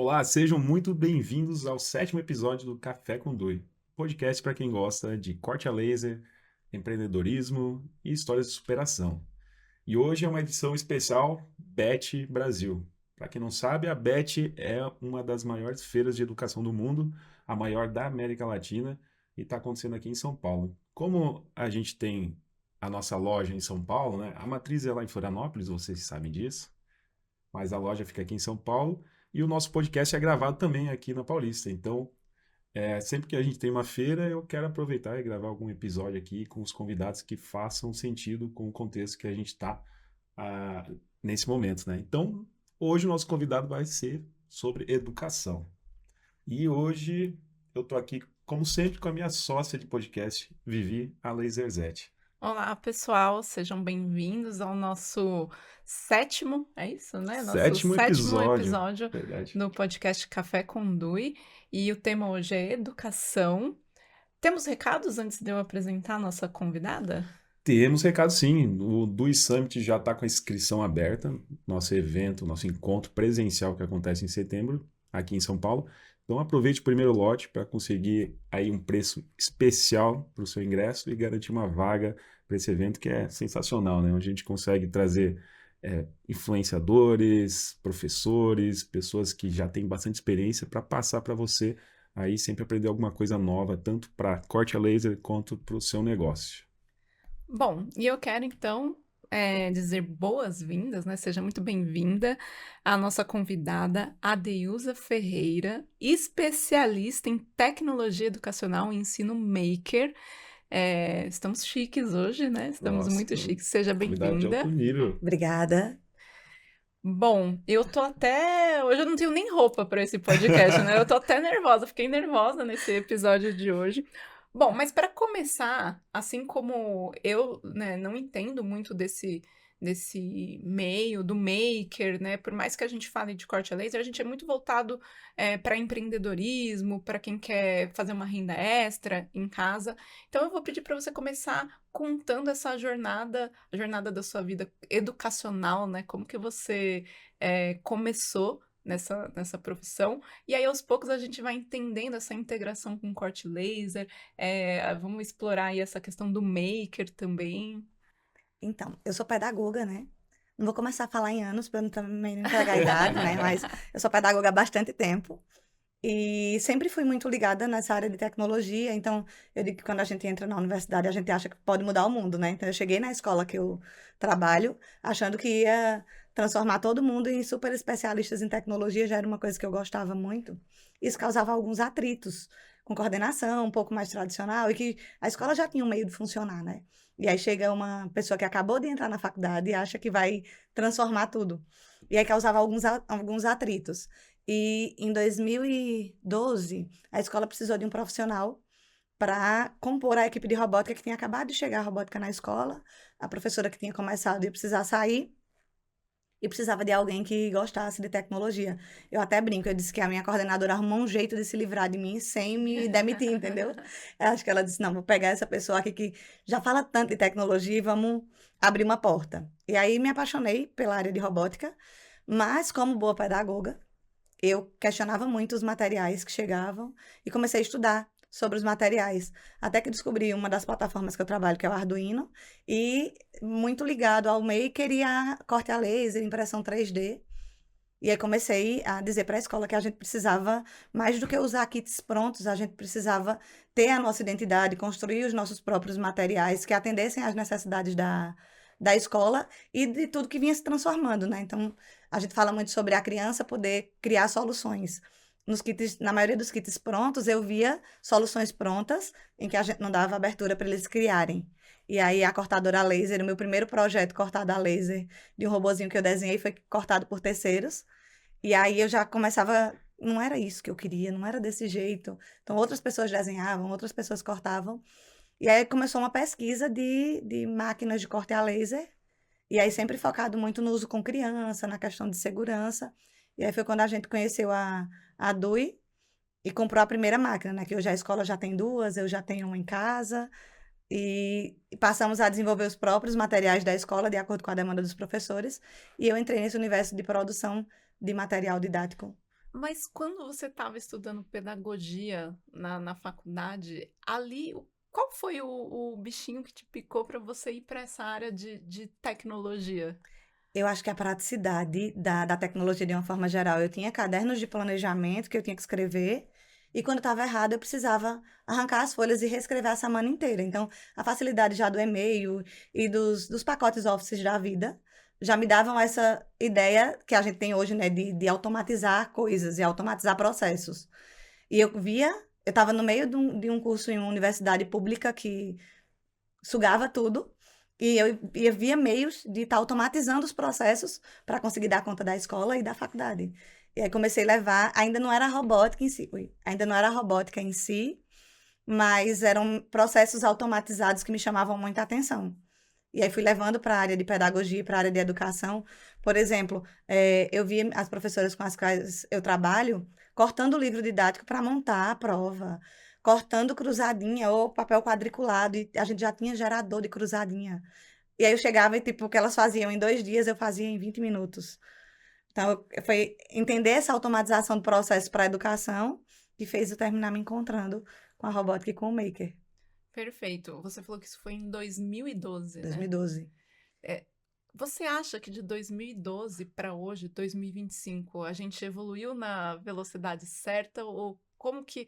Olá, sejam muito bem-vindos ao sétimo episódio do Café com Dui, podcast para quem gosta de corte a laser, empreendedorismo e histórias de superação. E hoje é uma edição especial BET Brasil. Para quem não sabe, a BET é uma das maiores feiras de educação do mundo, a maior da América Latina, e está acontecendo aqui em São Paulo. Como a gente tem a nossa loja em São Paulo, né? A matriz é lá em Florianópolis, vocês sabem disso, mas a loja fica aqui em São Paulo e o nosso podcast é gravado também aqui na Paulista. Então, sempre que a gente tem uma feira, eu quero aproveitar e gravar algum episódio aqui com os convidados que façam sentido com o contexto que a gente está nesse momento, né? Então, hoje o nosso convidado vai ser sobre educação. E hoje eu estou aqui, como sempre, com a minha sócia de podcast, Vivi, a Laserzete. Olá, pessoal, sejam bem-vindos ao nosso sétimo, é isso, né? Nosso Sétimo sétimo episódio, episódio verdade. do podcast Café com Dui. E o tema hoje é educação. Temos recados antes de eu apresentar a nossa convidada? Temos recado sim. O Do Summit já está com a inscrição aberta. Nosso evento, nosso encontro presencial que acontece em setembro, aqui em São Paulo. Então aproveite o primeiro lote para conseguir aí um preço especial para o seu ingresso e garantir uma vaga para esse evento que é sensacional, né? Onde a gente consegue trazer influenciadores, professores, pessoas que já têm bastante experiência para passar para você aí sempre aprender alguma coisa nova, tanto para corte a laser quanto para o seu negócio. Bom, e eu quero então dizer boas-vindas, né? Seja muito bem-vinda à nossa convidada Adeusa Ferreira, especialista em tecnologia educacional e ensino maker. Estamos chiques hoje, né? Estamos Nossa, muito chiques. Seja convidado de alto bem-vinda. nível. Obrigada. Bom, eu tô até. Hoje eu não tenho nem roupa para esse podcast, né? Eu tô até nervosa, fiquei nervosa nesse episódio de hoje. Bom, mas para começar, assim como eu, né, não entendo muito desse meio do maker, né? Por mais que a gente fale de corte a laser, a gente é muito voltado para empreendedorismo, para quem quer fazer uma renda extra em casa. Então eu vou pedir para você começar contando essa jornada, a jornada da sua vida educacional, né? Como que você começou nessa profissão, e aí aos poucos a gente vai entendendo essa integração com corte laser, vamos explorar aí essa questão do maker também. Então, eu sou pedagoga, né? Não vou começar a falar em anos para eu também não entregar a idade, né? Mas eu sou pedagoga há bastante tempo e sempre fui muito ligada nessa área de tecnologia. Então, eu digo que quando a gente entra na universidade, a gente acha que pode mudar o mundo, né? Então, eu cheguei na escola que eu trabalho achando que ia transformar todo mundo em super especialistas em tecnologia, já era uma coisa que eu gostava muito. Isso causava alguns atritos com coordenação, um pouco mais tradicional, e que a escola já tinha um meio de funcionar, né? E aí chega uma pessoa que acabou de entrar na faculdade e acha que vai transformar tudo. E aí causava alguns atritos. E em 2012, a escola precisou de um profissional para compor a equipe de robótica que tinha acabado de chegar a robótica na escola. A professora que tinha começado ia precisar sair e precisava de alguém que gostasse de tecnologia. Eu até brinco, eu disse que a minha coordenadora arrumou um jeito de se livrar de mim sem me demitir, entendeu? Eu acho que ela disse, não, vou pegar essa pessoa aqui que já fala tanto de tecnologia e vamos abrir uma porta. E aí me apaixonei pela área de robótica, mas como boa pedagoga, eu questionava muito os materiais que chegavam e comecei a estudar sobre os materiais, até que descobri uma das plataformas que eu trabalho, que é o Arduino, e muito ligado ao Maker e a corte a laser, impressão 3D. E aí comecei a dizer para a escola que a gente precisava, mais do que usar kits prontos, a gente precisava ter a nossa identidade, construir os nossos próprios materiais que atendessem às necessidades da escola e de tudo que vinha se transformando, né? Então, a gente fala muito sobre a criança poder criar soluções. Nos kits, na maioria dos kits prontos, eu via soluções prontas em que a gente não dava abertura para eles criarem. E aí, a cortadora a laser, o meu primeiro projeto cortado a laser de um robozinho que eu desenhei foi cortado por terceiros. E aí eu já começava, não era isso que eu queria, não era desse jeito. Então, outras pessoas desenhavam, outras pessoas cortavam. E aí começou uma pesquisa de máquinas de corte a laser, e aí sempre focado muito no uso com criança, na questão de segurança. E aí foi quando a gente conheceu a DUI e comprou a primeira máquina, né? Que hoje a escola já tem duas, eu já tenho uma em casa. E passamos a desenvolver os próprios materiais da escola, de acordo com a demanda dos professores. E eu entrei nesse universo de produção de material didático Mas quando você estava estudando pedagogia na faculdade, ali, qual foi o bichinho que te picou para você ir para essa área de tecnologia? Eu acho que a praticidade da tecnologia de uma forma geral. Eu tinha cadernos de planejamento que eu tinha que escrever, e quando estava errado, eu precisava arrancar as folhas e reescrever a semana inteira. Então, a facilidade já do e-mail e dos pacotes Office da vida já me davam essa ideia que a gente tem hoje, né, de automatizar coisas e automatizar processos. E eu estava no meio de um curso em uma universidade pública que sugava tudo. E eu via meios de estar automatizando os processos para conseguir dar conta da escola e da faculdade. E aí comecei a levar, ainda não era robótica em si, ainda não era robótica em si, mas eram processos automatizados que me chamavam muita atenção. E aí fui levando para a área de pedagogia, para a área de educação. Por exemplo, eu vi as professoras com as quais eu trabalho cortando o livro didático para montar a prova, cortando cruzadinha ou papel quadriculado, e a gente já tinha gerador de cruzadinha. E aí eu chegava e, tipo, o que elas faziam em 2 dias, eu fazia em 20 minutos. Então, foi entender essa automatização do processo para a educação que fez eu terminar me encontrando com a robótica e com o Maker, Perfeito. Você falou que isso foi em 2012, né? 2012. É, você acha que de 2012 para hoje, 2025, a gente evoluiu na velocidade certa? Ou como que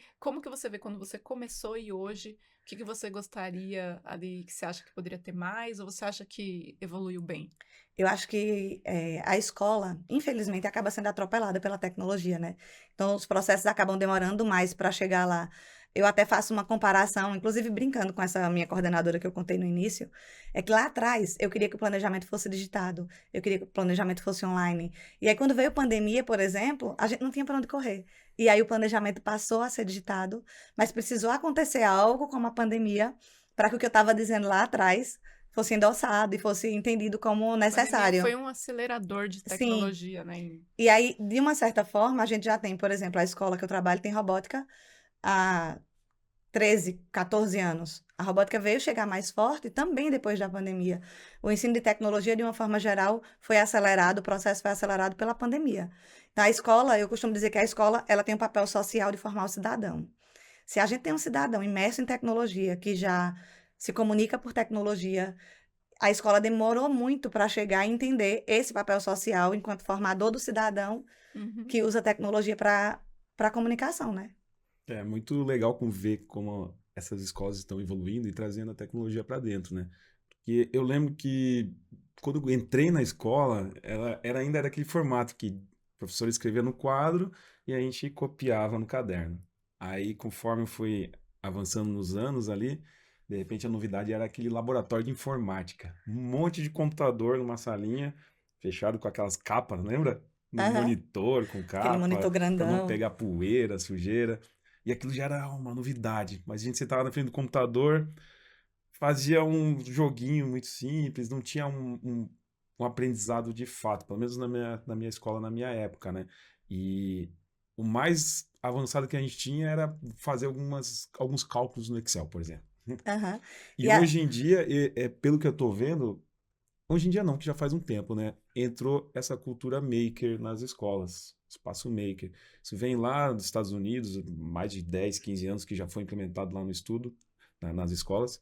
você vê quando você começou e hoje, o que você gostaria ali, que você acha que poderia ter mais? Ou você acha que evoluiu bem? Eu acho que a escola, infelizmente, acaba sendo atropelada pela tecnologia, né? Então, os processos acabam demorando mais para chegar lá. Eu até faço uma comparação, inclusive brincando com essa minha coordenadora que eu contei no início, é que lá atrás eu queria que o planejamento fosse digitado, eu queria que o planejamento fosse online. E aí, quando veio a pandemia, por exemplo, a gente não tinha para onde correr. E aí o planejamento passou a ser digitado, mas precisou acontecer algo como a pandemia para que o que eu estava dizendo lá atrás fosse endossado e fosse entendido como A pandemia necessário. foi um acelerador de Sim. tecnologia, né? E aí, de uma certa forma, a gente já tem, por exemplo, a escola que eu trabalho tem robótica há 13, 14 anos. A robótica veio chegar mais forte também depois da pandemia. O ensino de tecnologia, de uma forma geral, foi acelerado, o processo foi acelerado pela pandemia. Então, a escola, eu costumo dizer que a escola, ela tem um papel social de formar o cidadão. Se a gente tem um cidadão imerso em tecnologia, que já se comunica por tecnologia, a escola demorou muito para chegar a entender esse papel social enquanto formador do cidadão Uhum. que usa tecnologia para comunicação, né? É muito legal ver como essas escolas estão evoluindo e trazendo a tecnologia para dentro, né? Porque eu lembro que quando eu entrei na escola, ela ainda era aquele formato que o professor escrevia no quadro e a gente copiava no caderno. Aí, conforme eu fui avançando nos anos ali, de repente a novidade era aquele laboratório de informática. Um monte de computador numa salinha, fechado com aquelas capas, lembra? No Aham. monitor, com Aquele capa, monitor para não grandão. pegar poeira, sujeira. E aquilo já era uma novidade. Mas a gente sentava na frente do computador, fazia um joguinho muito simples, não tinha um aprendizado de fato, pelo menos na minha escola, na minha época, né? E o mais avançado que a gente tinha era fazer alguns cálculos no Excel, por exemplo. Aham. E E a, hoje em dia, pelo que eu tô vendo, hoje em dia não, que já faz um tempo, né? Entrou essa cultura maker nas escolas, espaço maker. Isso vem lá dos Estados Unidos, mais de 10, 15 anos que já foi implementado lá no estudo, nas escolas.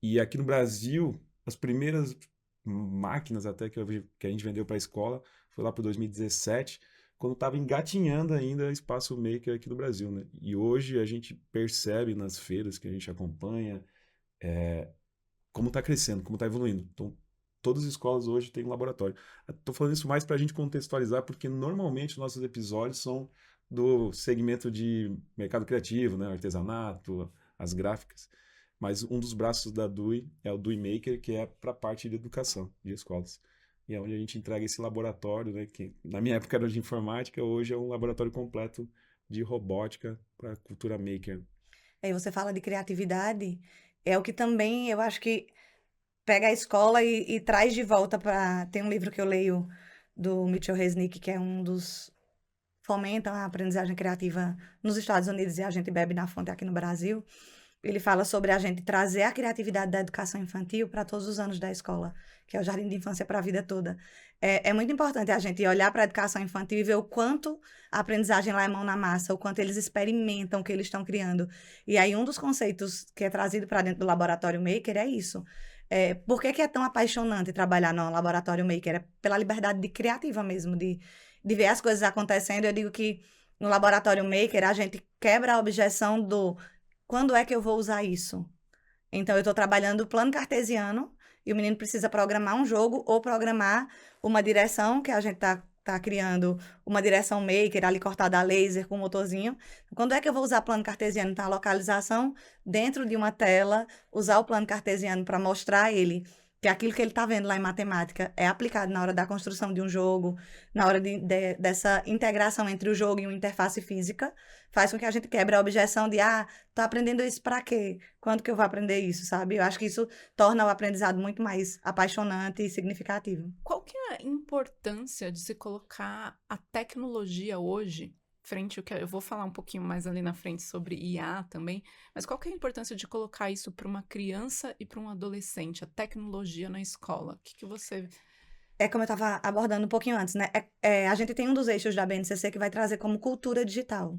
E aqui no Brasil, as primeiras máquinas até que a gente vendeu para a escola foi lá para 2017, quando estava engatinhando ainda espaço maker aqui no Brasil, né? E hoje a gente percebe nas feiras que a gente acompanha como está crescendo, como está evoluindo. Então, todas as escolas hoje têm um laboratório. Estou falando isso mais para a gente contextualizar, porque normalmente os nossos episódios são do segmento de mercado criativo, né? Artesanato, as gráficas. Mas um dos braços da DUI é o DUI Maker, que é para a parte de educação de escolas. E é onde a gente entrega esse laboratório, né? Que na minha época era de informática, hoje é um laboratório completo de robótica para cultura maker. Aí você fala de criatividade, é o que também eu acho que pega a escola e traz de volta para. Tem um livro que eu leio do Mitchell Resnick, que é um dos. Fomenta a aprendizagem criativa nos Estados Unidos e a gente bebe na fonte aqui no Brasil. ele fala sobre a gente trazer a criatividade da educação infantil para todos os anos da escola, que é o jardim de infância para a vida toda. É muito importante a gente olhar para a educação infantil e ver o quanto a aprendizagem lá é mão na massa, o quanto eles experimentam o que eles estão criando. E aí, um dos conceitos que é trazido para dentro do Laboratório Maker é isso. Por que que é tão apaixonante trabalhar no Laboratório Maker? É pela liberdade de criativa mesmo, de ver as coisas acontecendo. Eu digo que no Laboratório Maker a gente quebra a objeção do quando é que eu vou usar isso? Então, eu estou trabalhando o plano cartesiano e o menino precisa programar um jogo ou programar uma direção que a gente tá criando, uma direção maker ali cortada a laser com um motorzinho. Quando é que eu vou usar plano cartesiano? Então, a localização dentro de uma tela, usar o plano cartesiano para mostrar a ele que aquilo que ele está vendo lá em matemática é aplicado na hora da construção de um jogo, na hora dessa integração entre o jogo e uma interface física, faz com que a gente quebre a objeção de, tô aprendendo isso para quê? Quando que eu vou aprender isso, sabe? Eu acho que isso torna o aprendizado muito mais apaixonante e significativo. Qual que é a importância de se colocar a tecnologia hoje, frente ao que eu vou falar um pouquinho mais ali na frente sobre IA também, mas qual que é a importância de colocar isso para uma criança e para um adolescente, a tecnologia na escola? O que você... É como eu estava abordando um pouquinho antes, né? A gente tem um dos eixos da BNCC que vai trazer como cultura digital.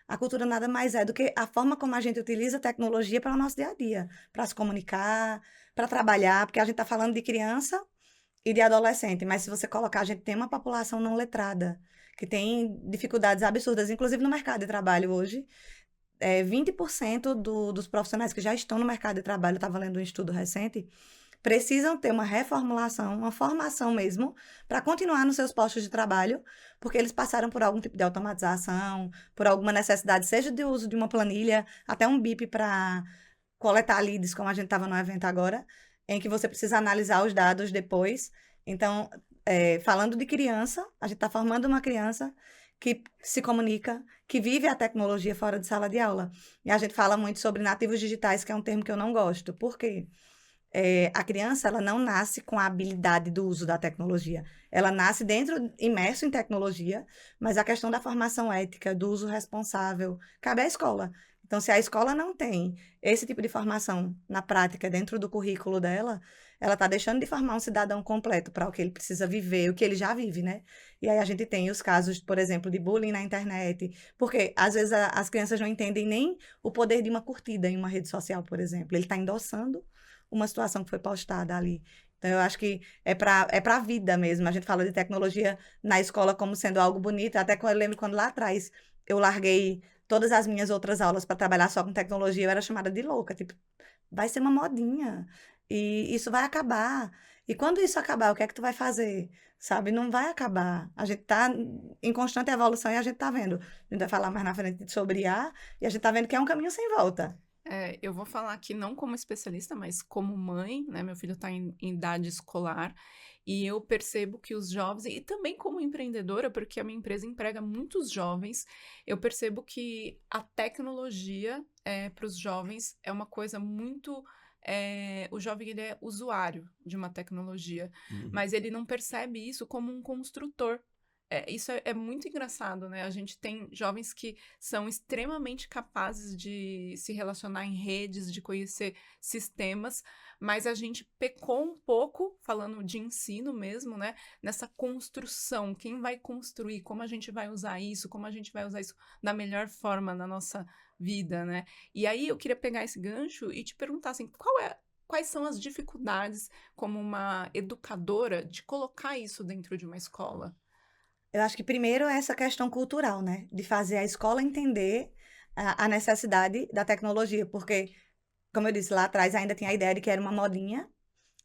A cultura nada mais é do que a forma como a gente utiliza a tecnologia para o nosso dia a dia, para se comunicar, para trabalhar, porque a gente está falando de criança e de adolescente, mas se você colocar, a gente tem uma população não letrada, que tem dificuldades absurdas, inclusive no mercado de trabalho hoje. 20% dos profissionais que já estão no mercado de trabalho, eu estava lendo um estudo recente, precisam ter uma reformulação, uma formação mesmo, para continuar nos seus postos de trabalho, porque eles passaram por algum tipo de automatização, por alguma necessidade, seja de uso de uma planilha, até um BIP para coletar leads, como a gente estava no evento agora, em que você precisa analisar os dados depois. Então, falando de criança, a gente está formando uma criança que se comunica, que vive a tecnologia fora de sala de aula. E a gente fala muito sobre nativos digitais, que é um termo que eu não gosto. Por quê? A criança, ela não nasce com a habilidade do uso da tecnologia. Ela nasce imerso em tecnologia, mas a questão da formação ética, do uso responsável, cabe à escola. Então, se a escola não tem esse tipo de formação na prática dentro do currículo dela, ela está deixando de formar um cidadão completo para o que ele precisa viver, o que ele já vive, né? E aí a gente tem os casos, por exemplo, de bullying na internet, porque às vezes as crianças não entendem nem o poder de uma curtida em uma rede social, por exemplo. Ele está endossando uma situação que foi postada ali. Então, eu acho que é para a vida mesmo. A gente fala de tecnologia na escola como sendo algo bonito. Até quando eu lembro quando lá atrás eu larguei todas as minhas outras aulas para trabalhar só com tecnologia, eu era chamada de louca. Tipo, vai ser uma modinha. E isso vai acabar. E quando isso acabar, o que é que tu vai fazer? Sabe? Não vai acabar. A gente está em constante evolução e a gente está vendo. A gente vai falar mais na frente sobre IA e a gente está vendo que é um caminho sem volta. Eu vou falar aqui não como especialista, mas como mãe, né? Meu filho está em idade escolar e eu percebo que os jovens, e também como empreendedora, porque a minha empresa emprega muitos jovens, eu percebo que a tecnologia para os jovens é uma coisa muito... o jovem ele é usuário de uma tecnologia, mas ele não percebe isso como um construtor. Isso é muito engraçado, né? A gente tem jovens que são extremamente capazes de se relacionar em redes, de conhecer sistemas, mas a gente pecou um pouco, falando de ensino mesmo, né? Nessa construção, quem vai construir, como a gente vai usar isso, como a gente vai usar isso da melhor forma na nossa vida, né? E aí eu queria pegar esse gancho e te perguntar assim, quais são as dificuldades como uma educadora de colocar isso dentro de uma escola? Eu acho que primeiro é essa questão cultural, né? De fazer a escola entender a necessidade da tecnologia, porque, como eu disse lá atrás, ainda tinha a ideia de que era uma modinha,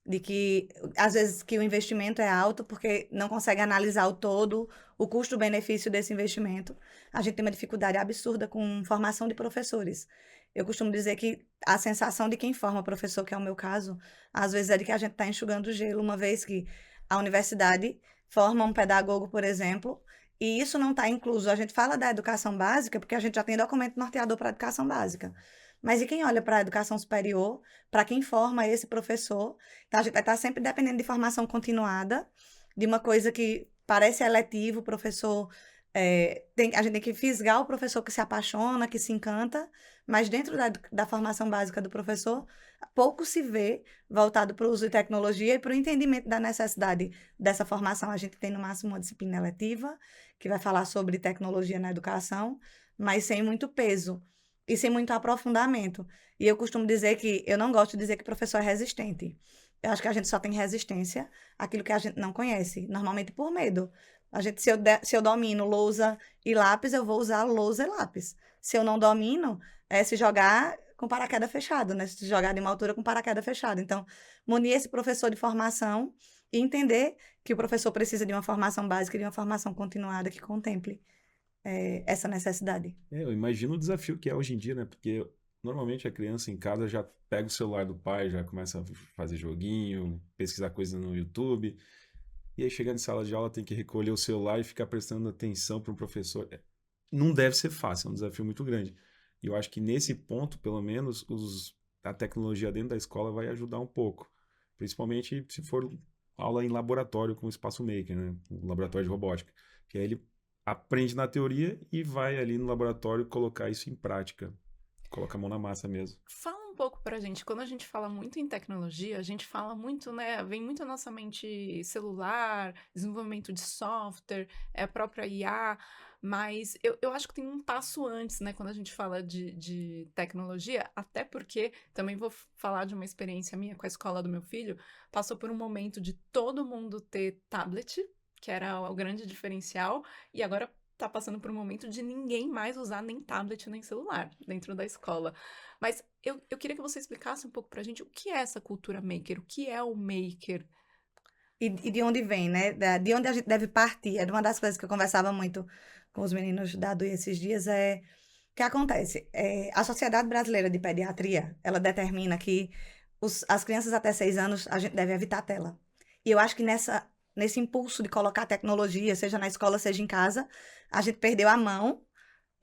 de que às vezes que o investimento é alto porque não consegue analisar o todo, o custo-benefício desse investimento. A gente tem uma dificuldade absurda com formação de professores. Eu costumo dizer que a sensação de quem forma professor, que é o meu caso, às vezes é de que a gente está enxugando gelo, uma vez que a universidade forma um pedagogo, por exemplo, e isso não está incluso. A gente fala da educação básica porque a gente já tem documento norteador para a educação básica. Mas e quem olha para a educação superior, para quem forma esse professor? Então, a gente vai estar sempre dependendo de formação continuada, de uma coisa que parece eletivo, o professor A gente tem que fisgar o professor que se apaixona, que se encanta, mas dentro da formação básica do professor, pouco se vê voltado para o uso de tecnologia e para o entendimento da necessidade dessa formação. A gente tem, no máximo, uma disciplina eletiva, que vai falar sobre tecnologia na educação, mas sem muito peso e sem muito aprofundamento. E eu costumo dizer que, eu não gosto de dizer que professor é resistente. Eu acho que a gente só tem resistência àquilo que a gente não conhece, normalmente por medo. Se eu domino lousa e lápis, eu vou usar lousa e lápis. Se eu não domino, é se jogar com paraquedas fechado, né? Se jogar de uma altura com paraquedas fechado. Então, munir esse professor de formação e entender que o professor precisa de uma formação básica e de uma formação continuada que contemple essa necessidade. Eu imagino o desafio que é hoje em dia, né? Porque normalmente a criança em casa já pega o celular do pai, já começa a fazer joguinho, pesquisar coisa no YouTube. E aí, chegando em sala de aula, tem que recolher o celular e ficar prestando atenção para um professor. Não deve ser fácil, é um desafio muito grande. E eu acho que nesse ponto, pelo menos, a tecnologia dentro da escola vai ajudar um pouco. Principalmente se for aula em laboratório com o Espaço Maker, né? O laboratório de robótica. Que aí ele aprende na teoria e vai ali no laboratório colocar isso em prática. Coloca a mão na massa mesmo. Fala um pouco pra gente, quando a gente fala muito em tecnologia, a gente fala muito, né, vem muito à nossa mente celular, desenvolvimento de software, a própria IA, mas eu acho que tem um passo antes, né, quando a gente fala de tecnologia, até porque, também vou falar de uma experiência minha com a escola do meu filho, passou por um momento de todo mundo ter tablet, que era o grande diferencial, e agora tá passando por um momento de ninguém mais usar nem tablet nem celular dentro da escola. Mas eu queria que você explicasse um pouco pra gente o que é essa cultura maker, o que é o maker. E de onde vem, né? De onde a gente deve partir. Era uma das coisas que eu conversava muito com os meninos da DUI esses dias. O que acontece? A Sociedade Brasileira de Pediatria, ela determina que as crianças até 6 anos, a gente deve evitar a tela. E eu acho que nesse impulso de colocar tecnologia, seja na escola, seja em casa, a gente perdeu a mão.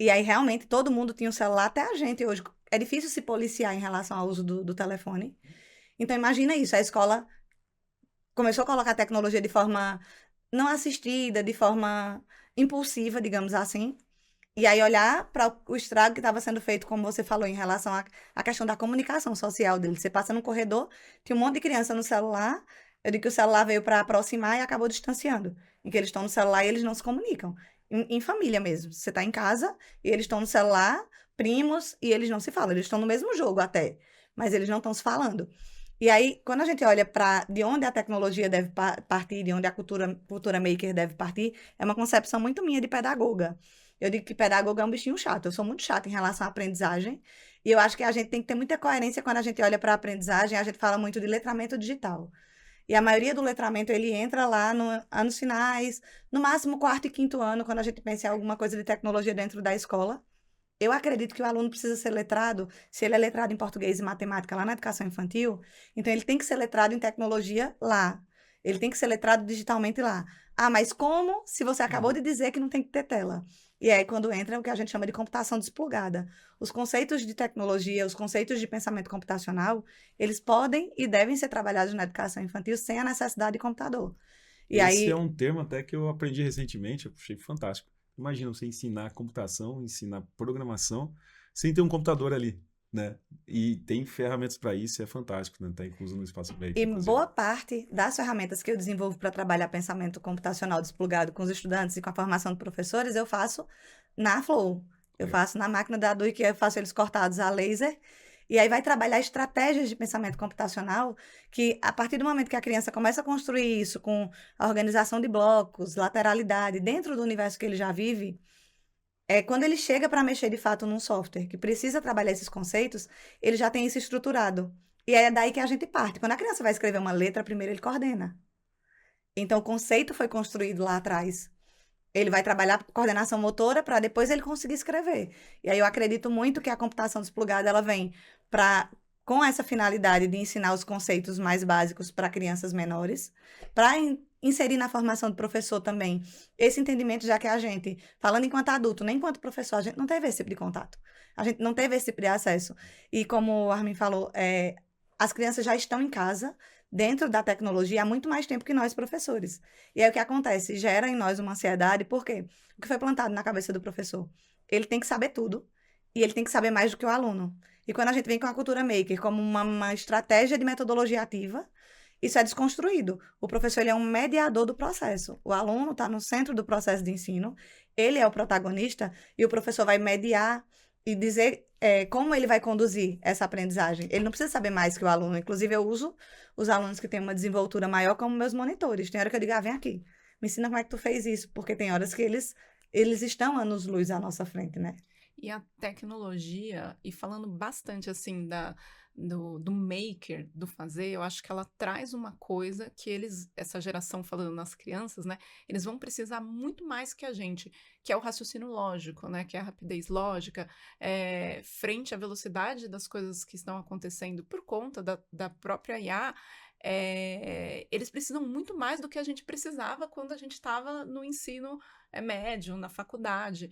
E aí, realmente, todo mundo tinha um celular, até a gente hoje. É difícil se policiar em relação ao uso do telefone. Então, imagina isso, a escola começou a colocar tecnologia de forma não assistida, de forma impulsiva, digamos assim. E aí olhar para o estrago que estava sendo feito, como você falou, em relação à questão da comunicação social dele. Você passa no corredor, tem um monte de criança no celular, eu digo que o celular veio para aproximar e acabou distanciando. Em que eles estão no celular e eles não se comunicam. Em família mesmo. Você está em casa e eles estão no celular, primos, e eles não se falam. Eles estão no mesmo jogo até, mas eles não estão se falando. E aí, quando a gente olha para de onde a tecnologia deve partir, de onde a cultura maker deve partir, é uma concepção muito minha de pedagoga. Eu digo que pedagoga é um bichinho chato. Eu sou muito chata em relação à aprendizagem. E eu acho que a gente tem que ter muita coerência quando a gente olha para a aprendizagem. A gente fala muito de letramento digital. E a maioria do letramento, ele entra lá no anos finais, no máximo 4º e 5º ano, quando a gente pensa em alguma coisa de tecnologia dentro da escola. Eu acredito que o aluno precisa ser letrado, se ele é letrado em português e matemática lá na educação infantil, então ele tem que ser letrado em tecnologia lá. Ele tem que ser letrado digitalmente lá. Ah, mas como se você acabou de dizer que não tem que ter tela? E aí, quando entra o que a gente chama de computação desplugada. Os conceitos de tecnologia, os conceitos de pensamento computacional, eles podem e devem ser trabalhados na educação infantil sem a necessidade de computador. E Esse aí, é um termo até que eu aprendi recentemente, eu achei fantástico. Imagina você ensinar computação, ensinar programação, sem ter um computador ali, né? E tem ferramentas para isso, é fantástico, né? Tá incluso no Espaço Maker, e inclusive. boa parte das ferramentas que eu desenvolvo para trabalhar pensamento computacional desplugado com os estudantes e com a formação de professores, eu faço na Flow. Eu Legal. faço na máquina da DUI, que eu faço eles cortados a laser. E aí vai trabalhar estratégias de pensamento computacional que, a partir do momento que a criança começa a construir isso com a organização de blocos, lateralidade, dentro do universo que ele já vive, quando ele chega para mexer de fato num software que precisa trabalhar esses conceitos, ele já tem isso estruturado. E é daí que a gente parte. Quando a criança vai escrever uma letra, primeiro ele coordena. Então, o conceito foi construído lá atrás. Ele vai trabalhar coordenação motora para depois ele conseguir escrever. E aí eu acredito muito que a computação desplugada ela vem com essa finalidade de ensinar os conceitos mais básicos para crianças menores, para inserir na formação do professor também esse entendimento, já que a gente, falando enquanto adulto, nem enquanto professor, a gente não teve esse tipo de contato. A gente não teve esse tipo de acesso. E como o Armin falou, as crianças já estão em casa, dentro da tecnologia há muito mais tempo que nós, professores. E aí o que acontece? Gera em nós uma ansiedade, por quê? O que foi plantado na cabeça do professor? Ele tem que saber tudo e ele tem que saber mais do que o aluno. E quando a gente vem com a cultura maker como uma estratégia de metodologia ativa, isso é desconstruído. O professor ele é um mediador do processo. O aluno está no centro do processo de ensino, ele é o protagonista e o professor vai mediar e dizer como ele vai conduzir essa aprendizagem. Ele não precisa saber mais que o aluno. Inclusive, eu uso os alunos que têm uma desenvoltura maior como meus monitores. Tem hora que eu digo, vem aqui, me ensina como é que tu fez isso, porque tem horas que eles estão anos-luz à nossa frente, né? E a tecnologia, e falando bastante assim do maker, do fazer, eu acho que ela traz uma coisa que essa geração falando nas crianças, né, eles vão precisar muito mais que a gente, que é o raciocínio lógico, né, que é a rapidez lógica, frente à velocidade das coisas que estão acontecendo por conta da própria IA. Eles precisam muito mais do que a gente precisava quando a gente estava no ensino médio, na faculdade.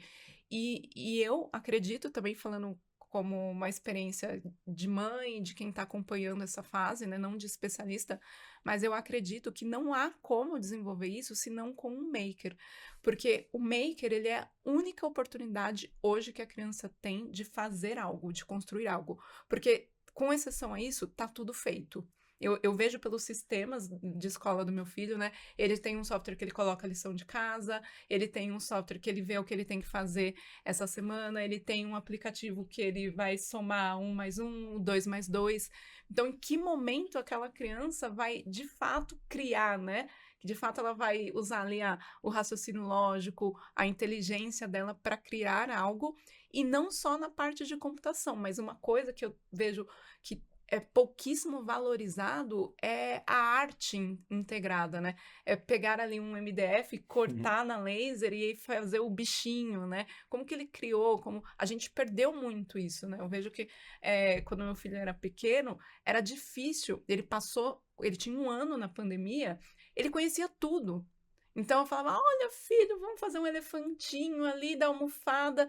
E eu acredito também, falando como uma experiência de mãe, de quem está acompanhando essa fase, né, não de especialista, mas eu acredito que não há como desenvolver isso senão com um maker, porque o maker, ele é a única oportunidade hoje que a criança tem de fazer algo, de construir algo, porque com exceção a isso, tá tudo feito. Eu vejo pelos sistemas de escola do meu filho, né? Ele tem um software que ele coloca a lição de casa, ele tem um software que ele vê o que ele tem que fazer essa semana, ele tem um aplicativo que ele vai somar 1 mais 1, 2 mais 2. Então, em que momento aquela criança vai, de fato, criar, né? Que, de fato, ela vai usar ali o raciocínio lógico, a inteligência dela para criar algo, e não só na parte de computação, mas uma coisa que eu vejo que é pouquíssimo valorizado é a arte integrada, né? É pegar ali um MDF, cortar na laser e fazer o bichinho, né? Como que ele criou, como a gente perdeu muito isso, né? Eu vejo que quando meu filho era pequeno, era difícil, ele tinha 1 ano na pandemia, ele conhecia tudo. Então eu falava, olha filho, vamos fazer um elefantinho ali da almofada,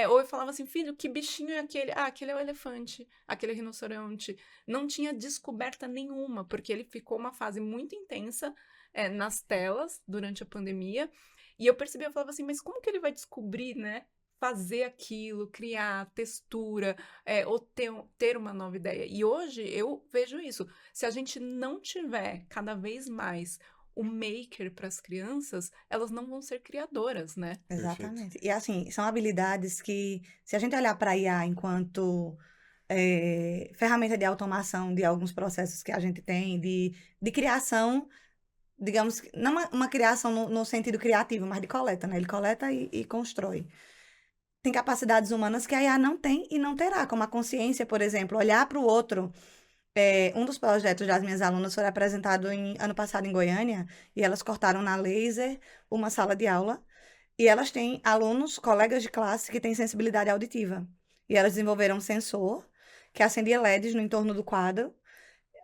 ou eu falava assim, filho, que bichinho é aquele? Ah, aquele é o elefante, aquele é o rinoceronte. Não tinha descoberta nenhuma, porque ele ficou uma fase muito intensa nas telas durante a pandemia, e eu falava assim, mas como que ele vai descobrir, né? Fazer aquilo, criar textura, ou ter uma nova ideia. E hoje eu vejo isso. Se a gente não tiver cada vez mais o maker para as crianças, elas não vão ser criadoras, né? Exatamente. E assim, são habilidades que, se a gente olhar para a IA enquanto ferramenta de automação de alguns processos que a gente tem, de criação, digamos, não uma criação no sentido criativo, mas de coleta, né? Ele coleta e constrói. Tem capacidades humanas que a IA não tem e não terá, como a consciência, por exemplo, olhar para o outro. Um dos projetos das minhas alunas foi apresentado ano passado em Goiânia, e elas cortaram na laser uma sala de aula, e elas têm alunos, colegas de classe, que têm sensibilidade auditiva. E elas desenvolveram um sensor que acendia LEDs no entorno do quadro.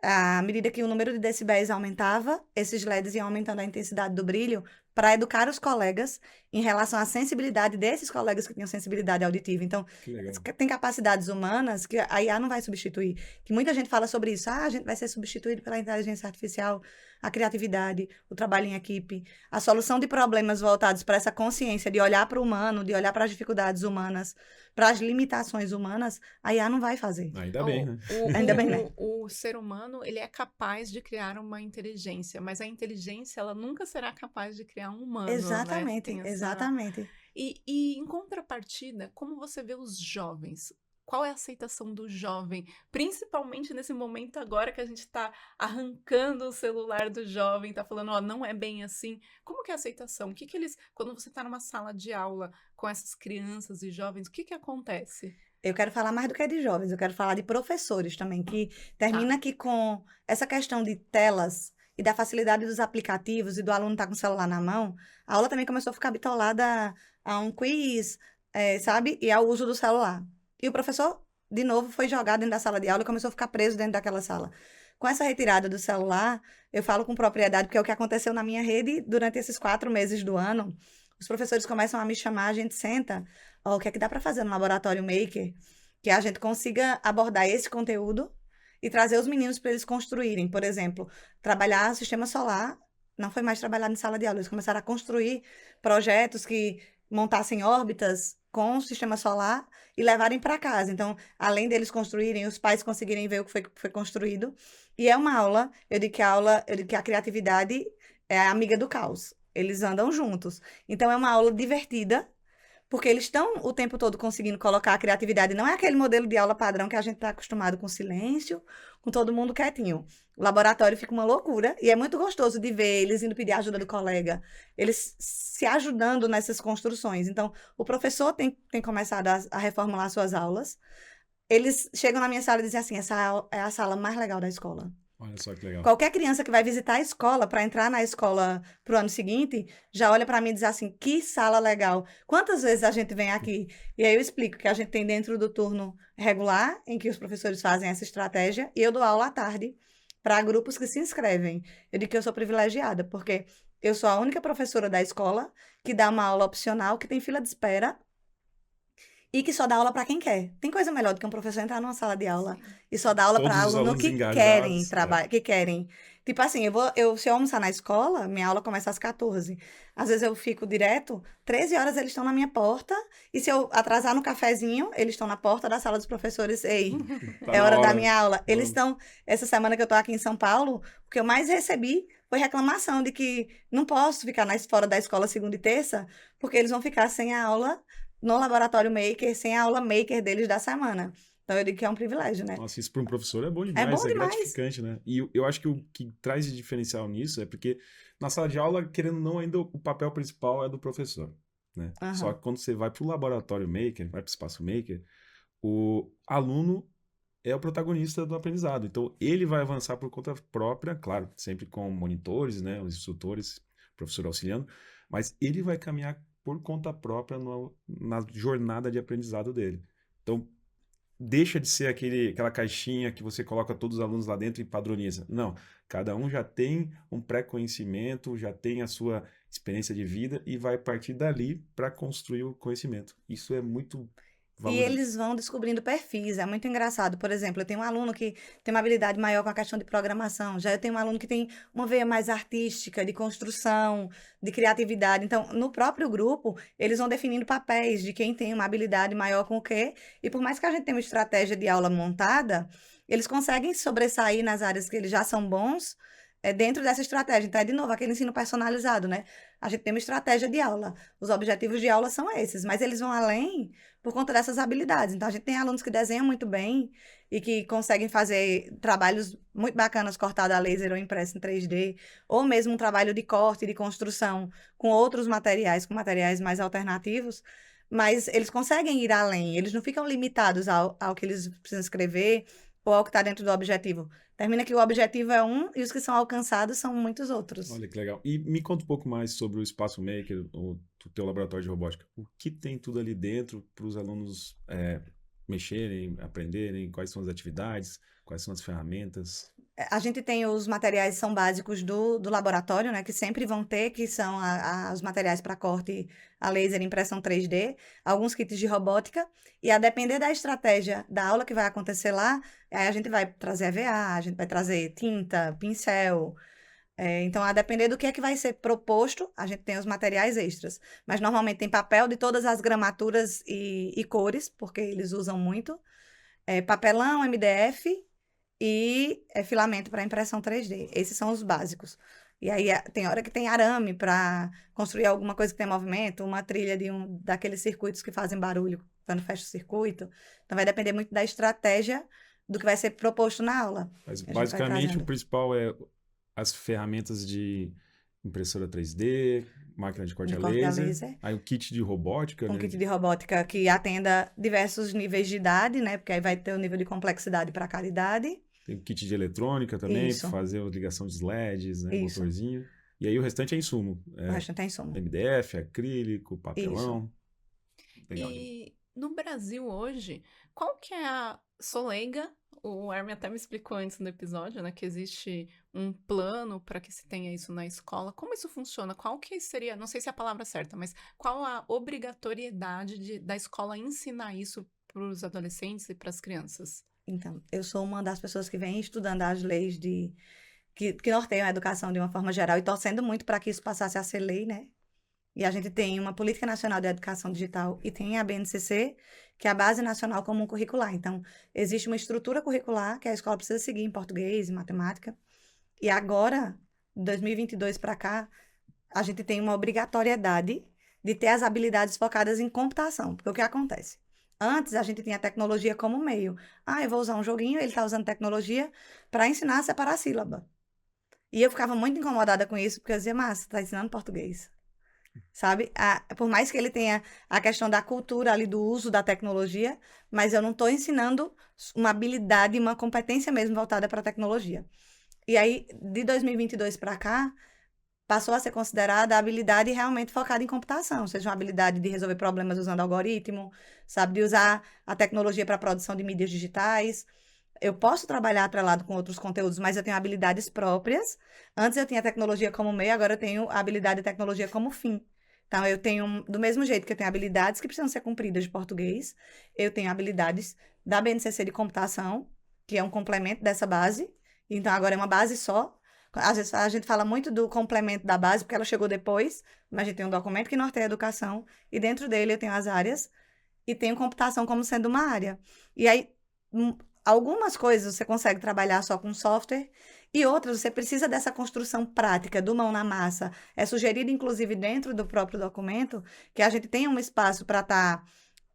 À medida que o número de decibéis aumentava, esses LEDs iam aumentando a intensidade do brilho para educar os colegas em relação à sensibilidade desses colegas que tinham sensibilidade auditiva. Então, Que legal. tem capacidades humanas que a IA não vai substituir. Que muita gente fala sobre isso. A gente vai ser substituído pela inteligência artificial, a criatividade, o trabalho em equipe, a solução de problemas voltados para essa consciência de olhar para o humano, de olhar para as dificuldades humanas, para as limitações humanas, a IA não vai fazer. Ainda bem, né? Ainda bem, né? O ser humano, ele é capaz de criar uma inteligência, mas a inteligência, ela nunca será capaz de criar um humano, Exatamente, né? exatamente. E em contrapartida, como você vê os jovens? Qual é a aceitação do jovem? Principalmente nesse momento agora que a gente está arrancando o celular do jovem, está falando, ó, não é bem assim. Como que é a aceitação? O que eles, quando você está numa sala de aula com essas crianças e jovens, o que acontece? Eu quero falar mais do que de jovens, eu quero falar de professores também, que termina aqui com essa questão de telas e da facilidade dos aplicativos e do aluno estar com o celular na mão. A aula também começou a ficar bitolada a um quiz, sabe? E ao uso do celular. E o professor, de novo, foi jogado dentro da sala de aula e começou a ficar preso dentro daquela sala. Com essa retirada do celular, eu falo com propriedade, porque é o que aconteceu na minha rede durante esses 4 meses do ano. Os professores começam a me chamar, a gente senta, ó, o que é que dá para fazer no laboratório Maker, que a gente consiga abordar esse conteúdo e trazer os meninos para eles construírem. Por exemplo, trabalhar sistema solar, não foi mais trabalhado em sala de aula, eles começaram a construir projetos que montassem órbitas com o sistema solar e levarem para casa. Então, além deles construírem, os pais conseguirem ver o que foi construído. E é uma aula, eu digo que a criatividade é a amiga do caos. Eles andam juntos. Então, é uma aula divertida, porque eles estão o tempo todo conseguindo colocar a criatividade. Não é aquele modelo de aula padrão que a gente está acostumado com silêncio, com todo mundo quietinho. O laboratório fica uma loucura e é muito gostoso de ver eles indo pedir ajuda do colega, eles se ajudando nessas construções. Então, o professor tem começado a reformular suas aulas. Eles chegam na minha sala e dizem assim: essa é a sala mais legal da escola. Olha só que legal. Qualquer criança que vai visitar a escola para entrar na escola para o ano seguinte, já olha para mim e diz assim: que sala legal. Quantas vezes a gente vem aqui? E aí eu explico que a gente tem dentro do turno regular, em que os professores fazem essa estratégia, e eu dou aula à tarde para grupos que se inscrevem. Eu digo que eu sou privilegiada, porque eu sou a única professora da escola que dá uma aula opcional, que tem fila de espera e que só dá aula para quem quer. Tem coisa melhor do que um professor entrar numa sala de aula e só dar aula Todos para os aluno alunos que engajados, querem trabalhar, que querem. Tipo assim, se eu almoçar na escola, minha aula começa às 14. Às vezes eu fico direto, 13 horas eles estão na minha porta, e se eu atrasar no cafezinho, eles estão na porta da sala dos professores. Ei, Tá é na hora da hora. minha aula. Eles Vamos. estão, essa semana que eu tô aqui em São Paulo, o que eu mais recebi foi reclamação de que não posso ficar fora da escola segunda e terça, porque eles vão ficar sem a aula no laboratório maker, sem a aula maker deles da semana. Então eu digo que é um privilégio, né? Nossa, isso para um professor é bom É demais, bom é demais. gratificante, né? E eu acho que o que traz de diferencial nisso é porque na sala de aula, querendo ou não, ainda o papel principal é do professor, né? Só Aham. que quando você vai para o laboratório maker, vai para o espaço maker, o aluno é o protagonista do aprendizado. Então, ele vai avançar por conta própria, claro, sempre com monitores, né? Os instrutores, professor auxiliando, mas ele vai caminhar por conta própria na jornada de aprendizado dele. Então, deixa de ser aquela caixinha que você coloca todos os alunos lá dentro e padroniza. Não, cada um já tem um pré-conhecimento, já tem a sua experiência de vida e vai partir dali para construir o conhecimento. Isso é muito E valoroso. eles vão descobrindo perfis, é muito engraçado. Por exemplo, eu tenho um aluno que tem uma habilidade maior com a questão de programação, já eu tenho um aluno que tem uma veia mais artística, de construção, de criatividade. Então, no próprio grupo, eles vão definindo papéis de quem tem uma habilidade maior com o quê. E por mais que a gente tenha uma estratégia de aula montada, eles conseguem sobressair nas áreas que eles já são bons, dentro dessa estratégia. Então, é de novo aquele ensino personalizado, né? A gente tem uma estratégia de aula. Os objetivos de aula são esses, mas eles vão além por conta dessas habilidades. Então, a gente tem alunos que desenham muito bem e que conseguem fazer trabalhos muito bacanas cortados a laser ou impresso em 3D, ou mesmo um trabalho de corte, de construção com outros materiais, com materiais mais alternativos, mas eles conseguem ir além, eles não ficam limitados ao que eles precisam escrever ou ao que está dentro do objetivo. Termina que o objetivo é um e os que são alcançados são muitos outros. Olha que legal. E me conta um pouco mais sobre o Espaço Maker, o teu laboratório de robótica. O que tem tudo ali dentro para os alunos mexerem, aprenderem? Quais são as atividades? Quais são as ferramentas? A gente tem os materiais que são básicos do laboratório, né? Que sempre vão ter, que são os materiais para corte a laser e impressão 3D, alguns kits de robótica, e a depender da estratégia da aula que vai acontecer lá, aí a gente vai trazer EVA, a gente vai trazer tinta, pincel. Então, a depender do que é que vai ser proposto, a gente tem os materiais extras. Mas normalmente tem papel de todas as gramaturas e cores, porque eles usam muito. Papelão, MDF e filamento para impressão 3D. Esses são os básicos. E aí tem hora que tem arame para construir alguma coisa que tem movimento, uma trilha daqueles circuitos que fazem barulho quando fecha o circuito. Então vai depender muito da estratégia do que vai ser proposto na aula. Mas A gente vai basicamente o trazendo. principal é as ferramentas de impressora 3D, máquina de corte De a corte a laser, laser. aí o kit de robótica, Um né? kit de robótica que atenda diversos níveis de idade, né? Porque aí vai ter o nível de complexidade para cada idade. Tem o kit de eletrônica também, Isso. para fazer a ligação de LEDs, né? Isso. Motorzinho. E aí o restante é insumo. O resto tem insumo. MDF, acrílico, papelão. Legal demais. E no Brasil hoje, qual que é a... Sou leiga, o Hermes até me explicou antes no episódio, né, que existe um plano para que se tenha isso na escola. Como isso funciona? Qual que seria, não sei se é a palavra certa, mas qual a obrigatoriedade da escola ensinar isso para os adolescentes e para as crianças? Então, eu sou uma das pessoas que vem estudando as leis que norteiam a educação de uma forma geral e torcendo muito para que isso passasse a ser lei, né? E a gente tem uma Política Nacional de Educação Digital e tem a BNCC, que é a Base Nacional Comum Curricular. Então, existe uma estrutura curricular que a escola precisa seguir em português, em matemática. E agora, de 2022 para cá, a gente tem uma obrigatoriedade de ter as habilidades focadas em computação. Porque o que acontece? Antes, a gente tinha a tecnologia como meio. Ah, eu vou usar um joguinho, ele está usando tecnologia para ensinar a separar a sílaba. E eu ficava muito incomodada com isso, porque eu dizia, mas você está ensinando português. Sabe? Por mais que ele tenha a questão da cultura ali, do uso da tecnologia, mas eu não estou ensinando uma habilidade, uma competência mesmo voltada para a tecnologia. E aí, de 2022 para cá, passou a ser considerada a habilidade realmente focada em computação, seja uma habilidade de resolver problemas usando algoritmo, sabe, de usar a tecnologia para a produção de mídias digitais. Eu posso trabalhar atrelado com outros conteúdos, mas eu tenho habilidades próprias. Antes eu tinha tecnologia como meio, agora eu tenho a habilidade de tecnologia como fim. Então, eu tenho, do mesmo jeito que eu tenho habilidades que precisam ser cumpridas de português, eu tenho habilidades da BNCC de computação, que é um complemento dessa base. Então, agora é uma base só. Às vezes a gente fala muito do complemento da base, porque ela chegou depois, mas a gente tem um documento que norteia a educação, e dentro dele eu tenho as áreas, e tenho computação como sendo uma área. E aí, algumas coisas você consegue trabalhar só com software, e outras você precisa dessa construção prática, do mão na massa. É sugerido, inclusive, dentro do próprio documento, que a gente tenha um espaço para estar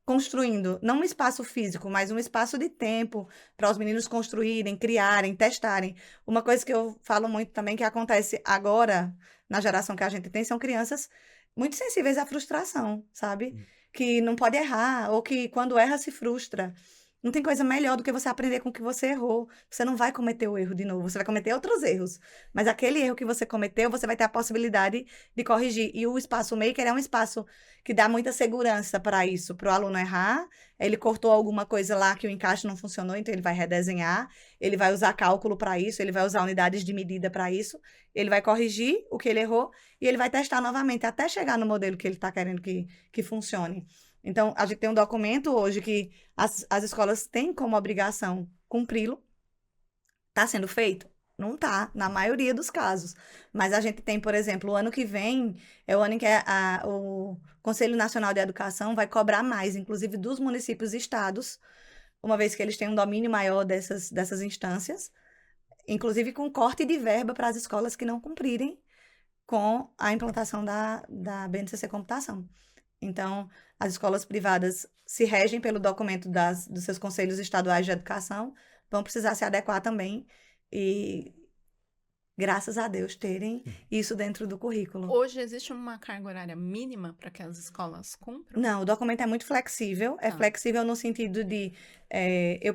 construindo, não um espaço físico, mas um espaço de tempo para os meninos construírem, criarem, testarem. Uma coisa que eu falo muito também que acontece agora, na geração que a gente tem, são crianças muito sensíveis à frustração, sabe? Que não pode errar, ou que quando erra se frustra. Não tem coisa melhor do que você aprender com o que você errou. Você não vai cometer o erro de novo, você vai cometer outros erros. Mas aquele erro que você cometeu, você vai ter a possibilidade de corrigir. E o espaço maker é um espaço que dá muita segurança para isso, para o aluno errar. Ele cortou alguma coisa lá que o encaixe não funcionou, então ele vai redesenhar, ele vai usar cálculo para isso, ele vai usar unidades de medida para isso, ele vai corrigir o que ele errou e ele vai testar novamente até chegar no modelo que ele está querendo que funcione. Então, a gente tem um documento hoje que as escolas têm como obrigação cumpri-lo. Está sendo feito? Não está, na maioria dos casos. Mas a gente tem, por exemplo, o ano que vem é o ano em que o Conselho Nacional de Educação vai cobrar mais, inclusive dos municípios e estados, uma vez que eles têm um domínio maior dessas instâncias, inclusive com corte de verba para as escolas que não cumprirem com a implantação da BNCC Computação. Então, as escolas privadas se regem pelo documento dos seus conselhos estaduais de educação, vão precisar se adequar também e, graças a Deus, terem isso dentro do currículo. Hoje existe uma carga horária mínima para que as escolas cumpram? Não, o documento é muito flexível. É Tá. flexível no sentido de eu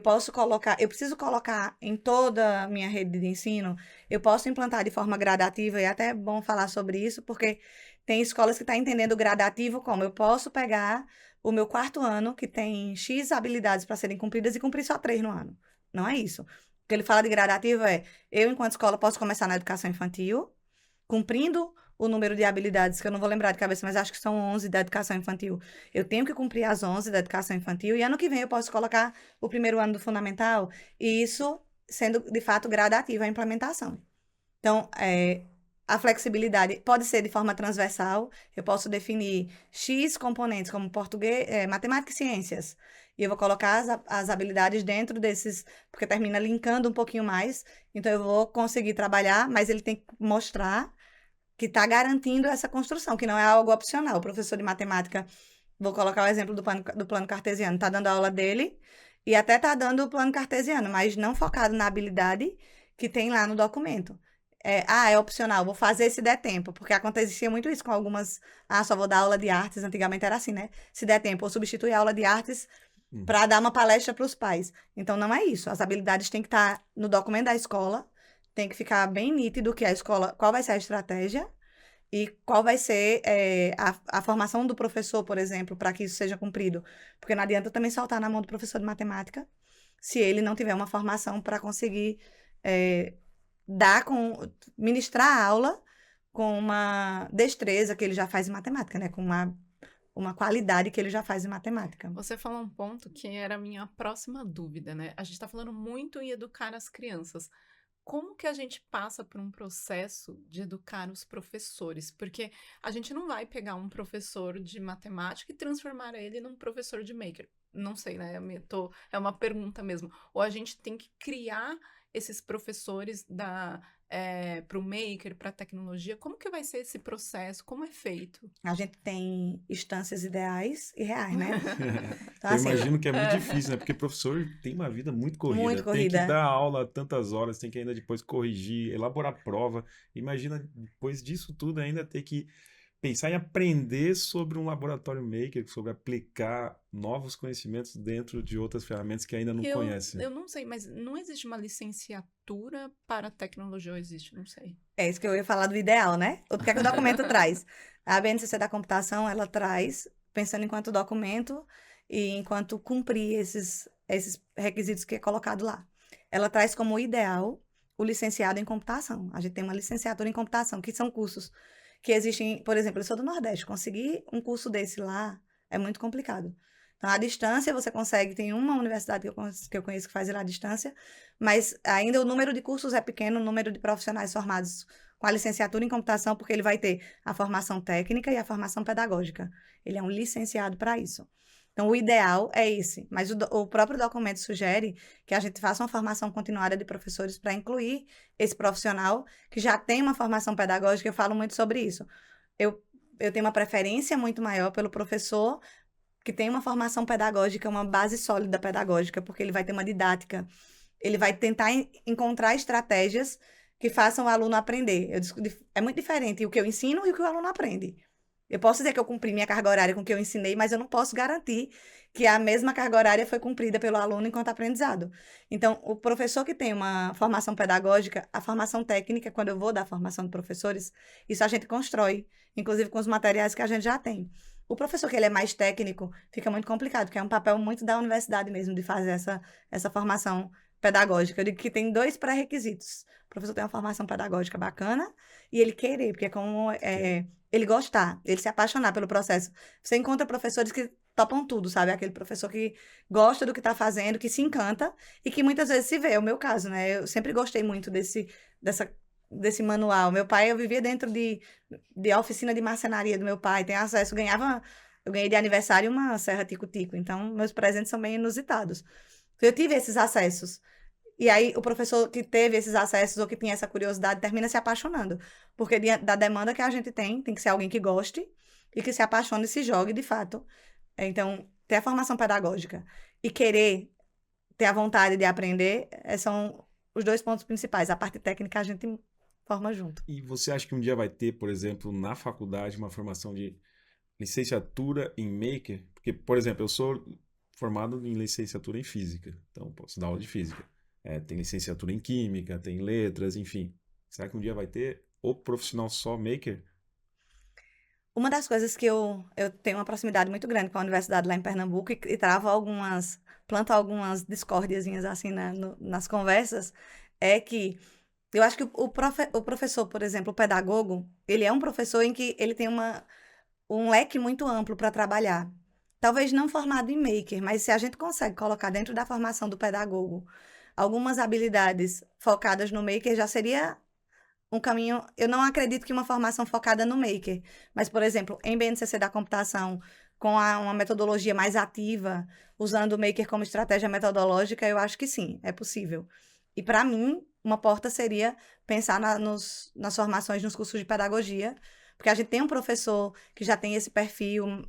preciso colocar em toda a minha rede de ensino, eu posso implantar de forma gradativa, e é até bom falar sobre isso, porque tem escolas que estão entendendo o gradativo como eu posso pegar o meu quarto ano, que tem X habilidades para serem cumpridas, e cumprir só 3 no ano. Não é isso. O que ele fala de gradativo é, eu, enquanto escola, posso começar na educação infantil, cumprindo o número de habilidades, que eu não vou lembrar de cabeça, mas acho que são 11 da educação infantil. Eu tenho que cumprir as 11 da educação infantil, e ano que vem eu posso colocar o primeiro ano do fundamental, e isso sendo, de fato, gradativo a implementação. Então, a flexibilidade pode ser de forma transversal, eu posso definir X componentes, como português, matemática e ciências, e eu vou colocar as habilidades dentro desses, porque termina linkando um pouquinho mais, então eu vou conseguir trabalhar, mas ele tem que mostrar que está garantindo essa construção, que não é algo opcional. O professor de matemática, vou colocar o exemplo do plano cartesiano, está dando a aula dele e até está dando o plano cartesiano, mas não focado na habilidade que tem lá no documento. É opcional, vou fazer se der tempo, porque acontecia muito isso com algumas, só vou dar aula de artes, antigamente era assim, né? Se der tempo, ou substituir a aula de artes para dar uma palestra para os pais. Então, não é isso. As habilidades têm que estar no documento da escola, tem que ficar bem nítido que a escola, qual vai ser a estratégia e qual vai ser a formação do professor, por exemplo, para que isso seja cumprido. Porque não adianta também soltar na mão do professor de matemática se ele não tiver uma formação para conseguir ministrar a aula com uma destreza que ele já faz em matemática, né? Com uma uma qualidade que ele já faz em matemática. Você falou um ponto que era a minha próxima dúvida, né? A gente está falando muito em educar as crianças. Como que a gente passa por um processo de educar os professores? Porque a gente não vai pegar um professor de matemática e transformar ele num professor de maker. Não sei, né? É uma pergunta mesmo. Ou a gente tem que criar esses professores para o maker, para a tecnologia. Como que vai ser esse processo? Como é feito? A gente tem instâncias ideais e reais, né? Então, Eu assim, imagino que é muito difícil, né? Porque professor tem uma vida muito corrida. muito Tem que corrida. dar aula tantas horas, tem que ainda depois corrigir, elaborar prova. Imagina, depois disso tudo, ainda ter que pensar em aprender sobre um laboratório maker, sobre aplicar novos conhecimentos dentro de outras ferramentas que ainda não conhece. Eu não sei, mas não existe uma licenciatura para tecnologia ou existe? Não sei. É isso que eu ia falar do ideal, né? O que é que o documento traz? A BNCC da computação, ela traz, pensando enquanto documento e enquanto cumprir esses requisitos que é colocado lá. Ela traz como ideal o licenciado em computação. A gente tem uma licenciatura em computação, que são cursos que existem, por exemplo, eu sou do Nordeste, conseguir um curso desse lá é muito complicado. Então, à distância, você consegue, tem uma universidade que eu conheço que faz ele à distância, mas ainda o número de cursos é pequeno, o número de profissionais formados com a licenciatura em computação, porque ele vai ter a formação técnica e a formação pedagógica. Ele é um licenciado para isso. Então, o ideal é esse, mas o próprio documento sugere que a gente faça uma formação continuada de professores para incluir esse profissional que já tem uma formação pedagógica. Eu falo muito sobre isso. Eu tenho uma preferência muito maior pelo professor que tem uma formação pedagógica, uma base sólida pedagógica, porque ele vai ter uma didática, ele vai tentar encontrar estratégias que façam o aluno aprender. É muito diferente o que eu ensino e o que o aluno aprende. Eu posso dizer que eu cumpri minha carga horária com o que eu ensinei, mas eu não posso garantir que a mesma carga horária foi cumprida pelo aluno enquanto aprendizado. Então, o professor que tem uma formação pedagógica, a formação técnica, quando eu vou dar formação de professores, isso a gente constrói, inclusive com os materiais que a gente já tem. O professor que ele é mais técnico, fica muito complicado, porque é um papel muito da universidade mesmo, de fazer essa formação pedagógica. Eu digo que tem 2 pré-requisitos. O professor tem uma formação pedagógica bacana e ele querer, porque é como ele gostar, ele se apaixonar pelo processo. Você encontra professores que topam tudo, sabe? Aquele professor que gosta do que está fazendo, que se encanta e que muitas vezes se vê. É o meu caso, né? Eu sempre gostei muito desse manual. Meu pai, eu vivia dentro de oficina de marcenaria do meu pai, tem acesso, eu ganhei de aniversário uma serra tico-tico, então meus presentes são bem inusitados. Eu tive esses acessos. E aí, o professor que teve esses acessos ou que tinha essa curiosidade termina se apaixonando. Porque diante da demanda que a gente tem que ser alguém que goste e que se apaixone e se jogue de fato. Então, ter a formação pedagógica e querer ter a vontade de aprender são os 2 pontos principais. A parte técnica a gente forma junto. E você acha que um dia vai ter, por exemplo, na faculdade, uma formação de licenciatura em maker? Porque, por exemplo, eu sou formado em licenciatura em física, então posso dar aula de física. Tem licenciatura em química, tem letras, enfim. Será que um dia vai ter o profissional só maker? Uma das coisas que eu tenho uma proximidade muito grande com a universidade lá em Pernambuco e planto algumas discórdiazinhas assim nas conversas, é que eu acho que o professor, por exemplo, o pedagogo, ele é um professor em que ele tem um leque muito amplo para trabalhar. Talvez não formado em maker, mas se a gente consegue colocar dentro da formação do pedagogo algumas habilidades focadas no maker, já seria um caminho. Eu não acredito que uma formação focada no maker, mas, por exemplo, em BNCC da computação, com uma metodologia mais ativa, usando o maker como estratégia metodológica, eu acho que sim, é possível. E para mim, uma porta seria pensar nas formações nos cursos de pedagogia, porque a gente tem um professor que já tem esse perfil,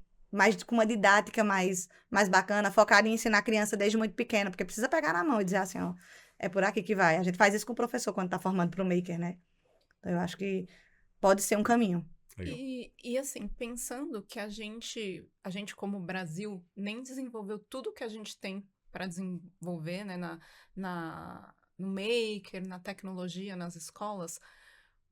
com uma didática mais bacana, focado em ensinar a criança desde muito pequena, porque precisa pegar na mão e dizer assim, ó, é por aqui que vai. A gente faz isso com o professor quando está formando para o maker, né? Então, eu acho que pode ser um caminho. Legal. E assim, pensando que a gente como Brasil nem desenvolveu tudo que a gente tem para desenvolver, né, no maker, na tecnologia, nas escolas,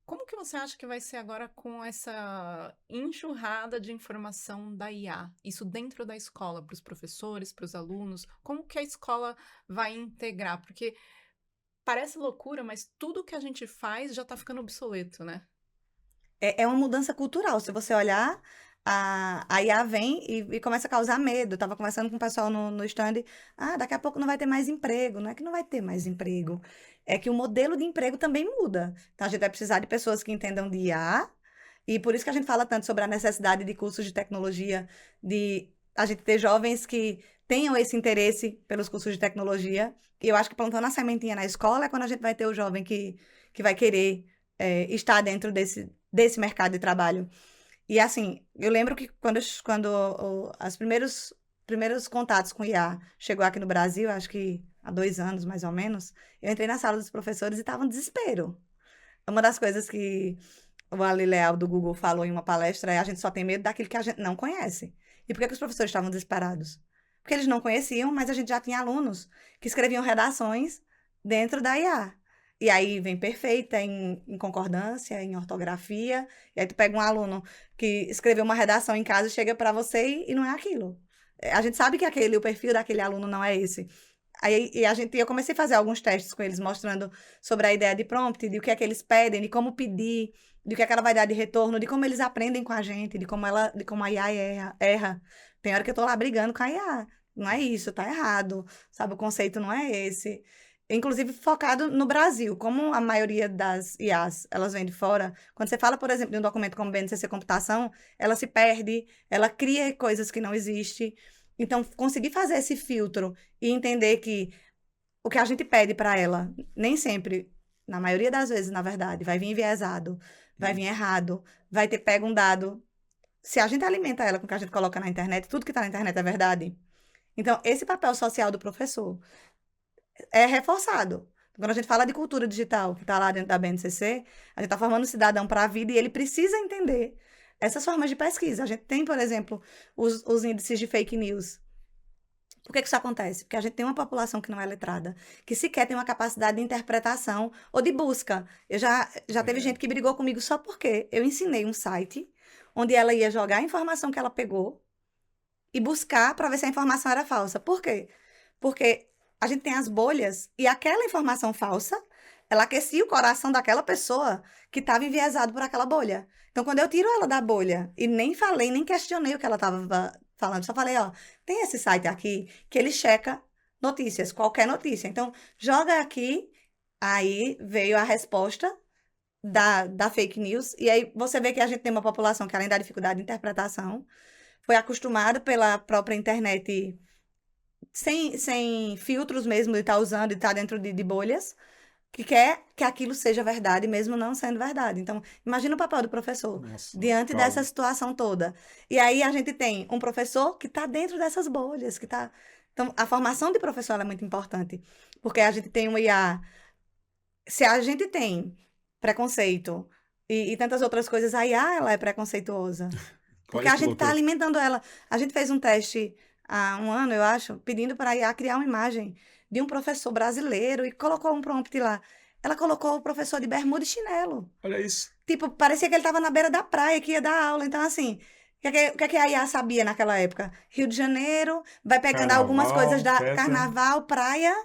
como que você acha que vai ser agora com essa enxurrada de informação da IA? Isso dentro da escola, para os professores, para os alunos? Como que a escola vai integrar? Porque parece loucura, mas tudo que a gente faz já está ficando obsoleto, né? É uma mudança cultural. Se você olhar, a IA vem e começa a causar medo. Eu tava conversando com o pessoal no stand, daqui a pouco não vai ter mais emprego. Não é que não vai ter mais emprego, é que o modelo de emprego também muda. Então, a gente vai precisar de pessoas que entendam de IA, e por isso que a gente fala tanto sobre a necessidade de cursos de tecnologia, de a gente ter jovens que tenham esse interesse pelos cursos de tecnologia. E eu acho que plantando a sementinha na escola é quando a gente vai ter o jovem que vai querer estar dentro desse mercado de trabalho. E assim, eu lembro que quando os primeiros contatos com IA chegou aqui no Brasil, acho que há 2 anos mais ou menos, eu entrei na sala dos professores e estava um desespero. Uma das coisas que o Ali Leal do Google falou em uma palestra é: a gente só tem medo daquilo que a gente não conhece. E por que que os professores estavam desesperados? Porque eles não conheciam, mas a gente já tinha alunos que escreviam redações dentro da IA. E aí vem perfeita em concordância, em ortografia. E aí tu pega um aluno que escreveu uma redação em casa, chega para você e não é aquilo. A gente sabe que o perfil daquele aluno não é esse. Aí eu comecei a fazer alguns testes com eles, mostrando sobre a ideia de prompt, de o que é que eles pedem, de como pedir, de o que é que ela vai dar de retorno, de como eles aprendem com a gente, de como a IA erra. Tem hora que eu tô lá brigando com a IA. Não é isso, tá errado. Sabe, o conceito não é esse. Inclusive focado no Brasil, como a maioria das IAs, elas vêm de fora. Quando você fala, por exemplo, de um documento como BNCC Computação, ela se perde, ela cria coisas que não existem. Então, conseguir fazer esse filtro e entender que o que a gente pede para ela, nem sempre, na maioria das vezes, na verdade, vai vir enviesado, vai vir errado, vai ter pego um dado. Se a gente alimenta ela com o que a gente coloca na internet, tudo que está na internet é verdade. Então, esse papel social do professor é reforçado. Quando a gente fala de cultura digital, que está lá dentro da BNCC, a gente está formando um cidadão para a vida e ele precisa entender essas formas de pesquisa. A gente tem, por exemplo, os índices de fake news. Por que que isso acontece? Porque a gente tem uma população que não é letrada, que sequer tem uma capacidade de interpretação ou de busca. Já teve gente que brigou comigo só porque eu ensinei um site onde ela ia jogar a informação que ela pegou e buscar para ver se a informação era falsa. Por quê? Porque a gente tem as bolhas e aquela informação falsa, ela aquecia o coração daquela pessoa que estava enviesado por aquela bolha. Então, quando eu tiro ela da bolha e nem falei, nem questionei o que ela estava falando, só falei, ó, tem esse site aqui que ele checa notícias, qualquer notícia. Então, joga aqui, aí veio a resposta da fake news, e aí você vê que a gente tem uma população que, além da dificuldade de interpretação, foi acostumada pela própria internet sem filtros mesmo, de estar usando, de estar dentro de bolhas, que quer que aquilo seja verdade, mesmo não sendo verdade. Então, imagina o papel do professor Nossa, diante dessa calma. situação toda. E aí a gente tem um professor que está dentro dessas bolhas, que está. Então, a formação de professor ela é muito importante, porque a gente tem um IA. Se a gente tem preconceito e tantas outras coisas, a IA ela é preconceituosa. Porque Olha a que gente está loucura. alimentando ela. A gente fez um teste há um ano, eu acho, pedindo para a IA criar uma imagem de um professor brasileiro e colocou um prompt lá. Ela colocou o professor de bermuda e chinelo. Olha isso. Tipo, parecia que ele estava na beira da praia, que ia dar aula. Então, assim, o que é que a IA sabia naquela época? Rio de Janeiro, vai pegando algumas coisas Carnaval, da festa. carnaval, praia.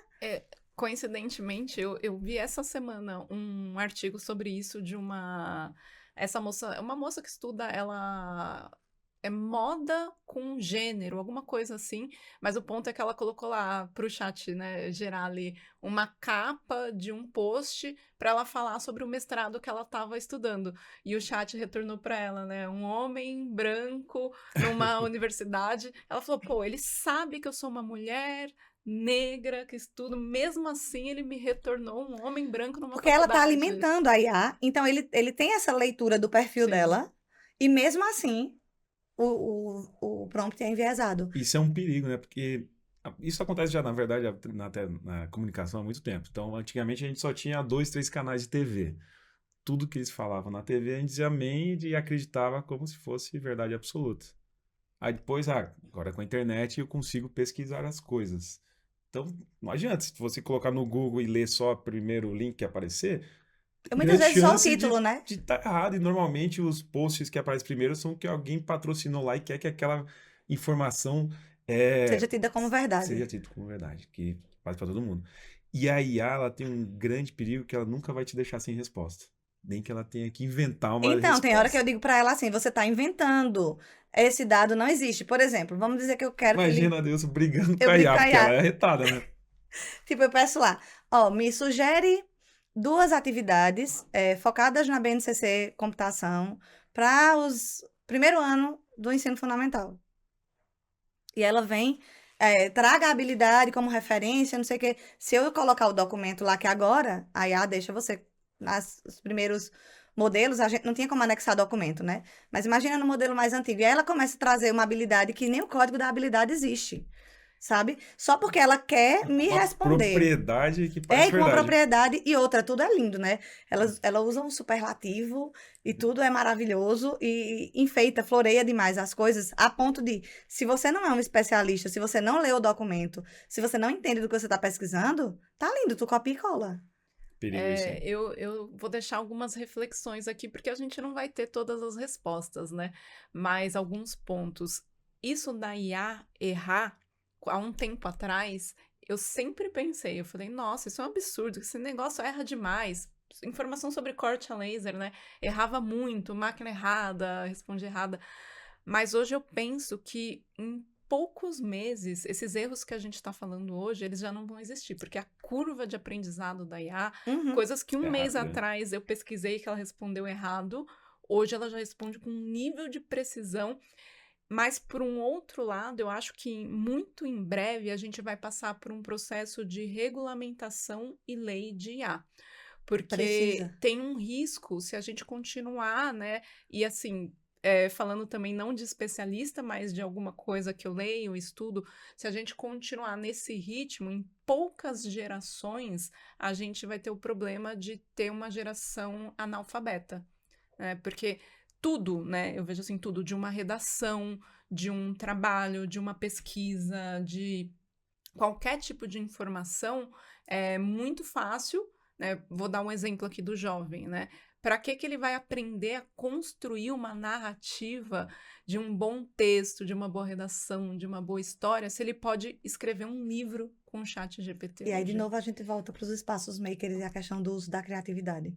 Coincidentemente, eu vi essa semana um artigo sobre isso de essa moça, uma moça que estuda, ela é moda com gênero, alguma coisa assim, mas o ponto é que ela colocou lá pro chat, né, gerar ali uma capa de um post para ela falar sobre o mestrado que ela estava estudando. E o chat retornou para ela, né, um homem branco numa universidade. Ela falou: "Pô, ele sabe que eu sou uma mulher negra que estudo, mesmo assim ele me retornou um homem branco numa Porque ela está faculdade." alimentando a IA. Então, ele tem essa leitura do perfil Sim, dela. E mesmo assim, o prompt é enviesado. Isso é um perigo, né? Porque isso acontece já, na verdade, até na comunicação há muito tempo. Então, antigamente a gente só tinha 2, 3 canais de TV. Tudo que eles falavam na TV, a gente dizia amém e acreditava como se fosse verdade absoluta. Aí depois, agora com a internet eu consigo pesquisar as coisas. Então, não adianta, se você colocar no Google e ler só o primeiro link que aparecer, tem Muitas grande vezes só o chance título, de né? estar errado. E normalmente os posts que aparecem primeiro são que alguém patrocinou lá e quer que aquela informação Seja é, tida como verdade. seja tida como verdade, que faz para todo mundo. E a IA, ela tem um grande perigo que ela nunca vai te deixar sem resposta. nem que ela tenha que inventar uma Então, tem hora que eu resposta. digo pra ela assim, você tá inventando. Esse dado não existe. Por exemplo, vamos dizer que eu quero que ele... Imagina Deus brigando com Eu a brinco IA, com a porque ela IA. é arretada, né? Tipo, eu peço lá, ó, me sugere 2 atividades focadas na BNCC Computação para os primeiro ano do ensino fundamental. E ela vem, traga a habilidade como referência, não sei o quê. Se eu colocar o documento lá que agora, a IA deixa você, os primeiros modelos, a gente não tinha como anexar documento, né? Mas imagina no modelo mais antigo. E aí ela começa a trazer uma habilidade que nem o código da habilidade existe, sabe? Só porque ela quer me Uma responder. propriedade que É, parece e com uma verdade. propriedade e outra, tudo é lindo, né? Ela usa um superlativo e tudo é maravilhoso e enfeita, floreia demais as coisas, a ponto de, se você não é um especialista, se você não leu o documento, se você não entende do que você está pesquisando, tá lindo, tu copia e cola. Perigo isso, hein? Eu vou deixar algumas reflexões aqui, porque a gente não vai ter todas as respostas, né? Mas alguns pontos. Isso da IA errar, há um tempo atrás, eu sempre pensei, eu falei, nossa, isso é um absurdo, esse negócio erra demais. Informação sobre corte a laser, né? Errava muito, máquina errada, responde errada. Mas hoje eu penso que em poucos meses, esses erros que a gente está falando hoje, eles já não vão existir, porque a curva de aprendizado da IA, Uhum. coisas que um É mês rápida. atrás eu pesquisei que ela respondeu errado, hoje ela já responde com um nível de precisão. Mas, por um outro lado, eu acho que muito em breve a gente vai passar por um processo de regulamentação e lei de IA. Porque Precisa. tem um risco se a gente continuar, né? E assim, falando também não de especialista, mas de alguma coisa que eu leio, estudo, se a gente continuar nesse ritmo, em poucas gerações, a gente vai ter o problema de ter uma geração analfabeta, né? Porque tudo, né? Eu vejo assim, tudo de uma redação, de um trabalho, de uma pesquisa, de qualquer tipo de informação é muito fácil, né? Vou dar um exemplo aqui do jovem, né? Para que ele vai aprender a construir uma narrativa de um bom texto, de uma boa redação, de uma boa história, se ele pode escrever um livro com o chat GPT E aí, de hoje? novo, a gente volta para os espaços makers e a questão do uso da criatividade.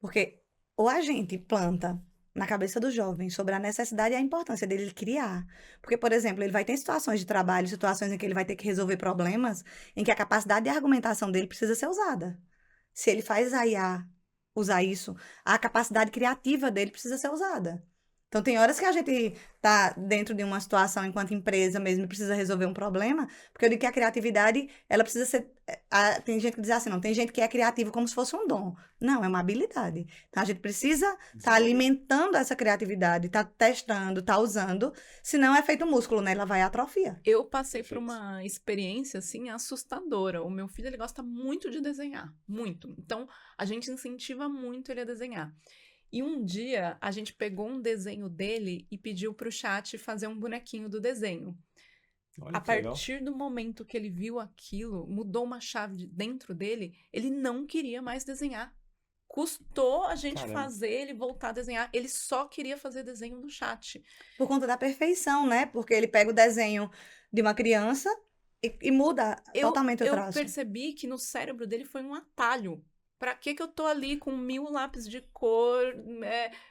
Porque ou a gente planta na cabeça do jovem sobre a necessidade e a importância dele criar. Porque, por exemplo, ele vai ter situações de trabalho, situações em que ele vai ter que resolver problemas, em que a capacidade de argumentação dele precisa ser usada. Se ele faz a IA usar isso, a capacidade criativa dele precisa ser usada. Então, tem horas que a gente tá dentro de uma situação enquanto empresa mesmo e precisa resolver um problema, porque eu digo que a criatividade, ela precisa ser. Tem gente que diz assim, não, tem gente que é criativa como se fosse um dom. Não, é uma habilidade. Então, a gente precisa estar Desenvolver. alimentando essa criatividade, tá testando, tá usando, senão é feito músculo, né? Ela vai atrofia. Eu passei por Perfeito. uma experiência assim assustadora. O meu filho ele gosta muito de desenhar, muito. Então a gente incentiva muito ele a desenhar. E um dia a gente pegou um desenho dele e pediu para o chat fazer um bonequinho do desenho. Olha A que legal. partir do momento que ele viu aquilo, mudou uma chave dentro dele, ele não queria mais desenhar. Custou a gente Caramba. fazer ele voltar a desenhar. Ele só queria fazer desenho no chat. Por conta da perfeição, né? Porque ele pega o desenho de uma criança e muda totalmente o Eu traço. percebi que no cérebro dele foi um atalho. Pra que eu tô ali com 1000 lápis de cor,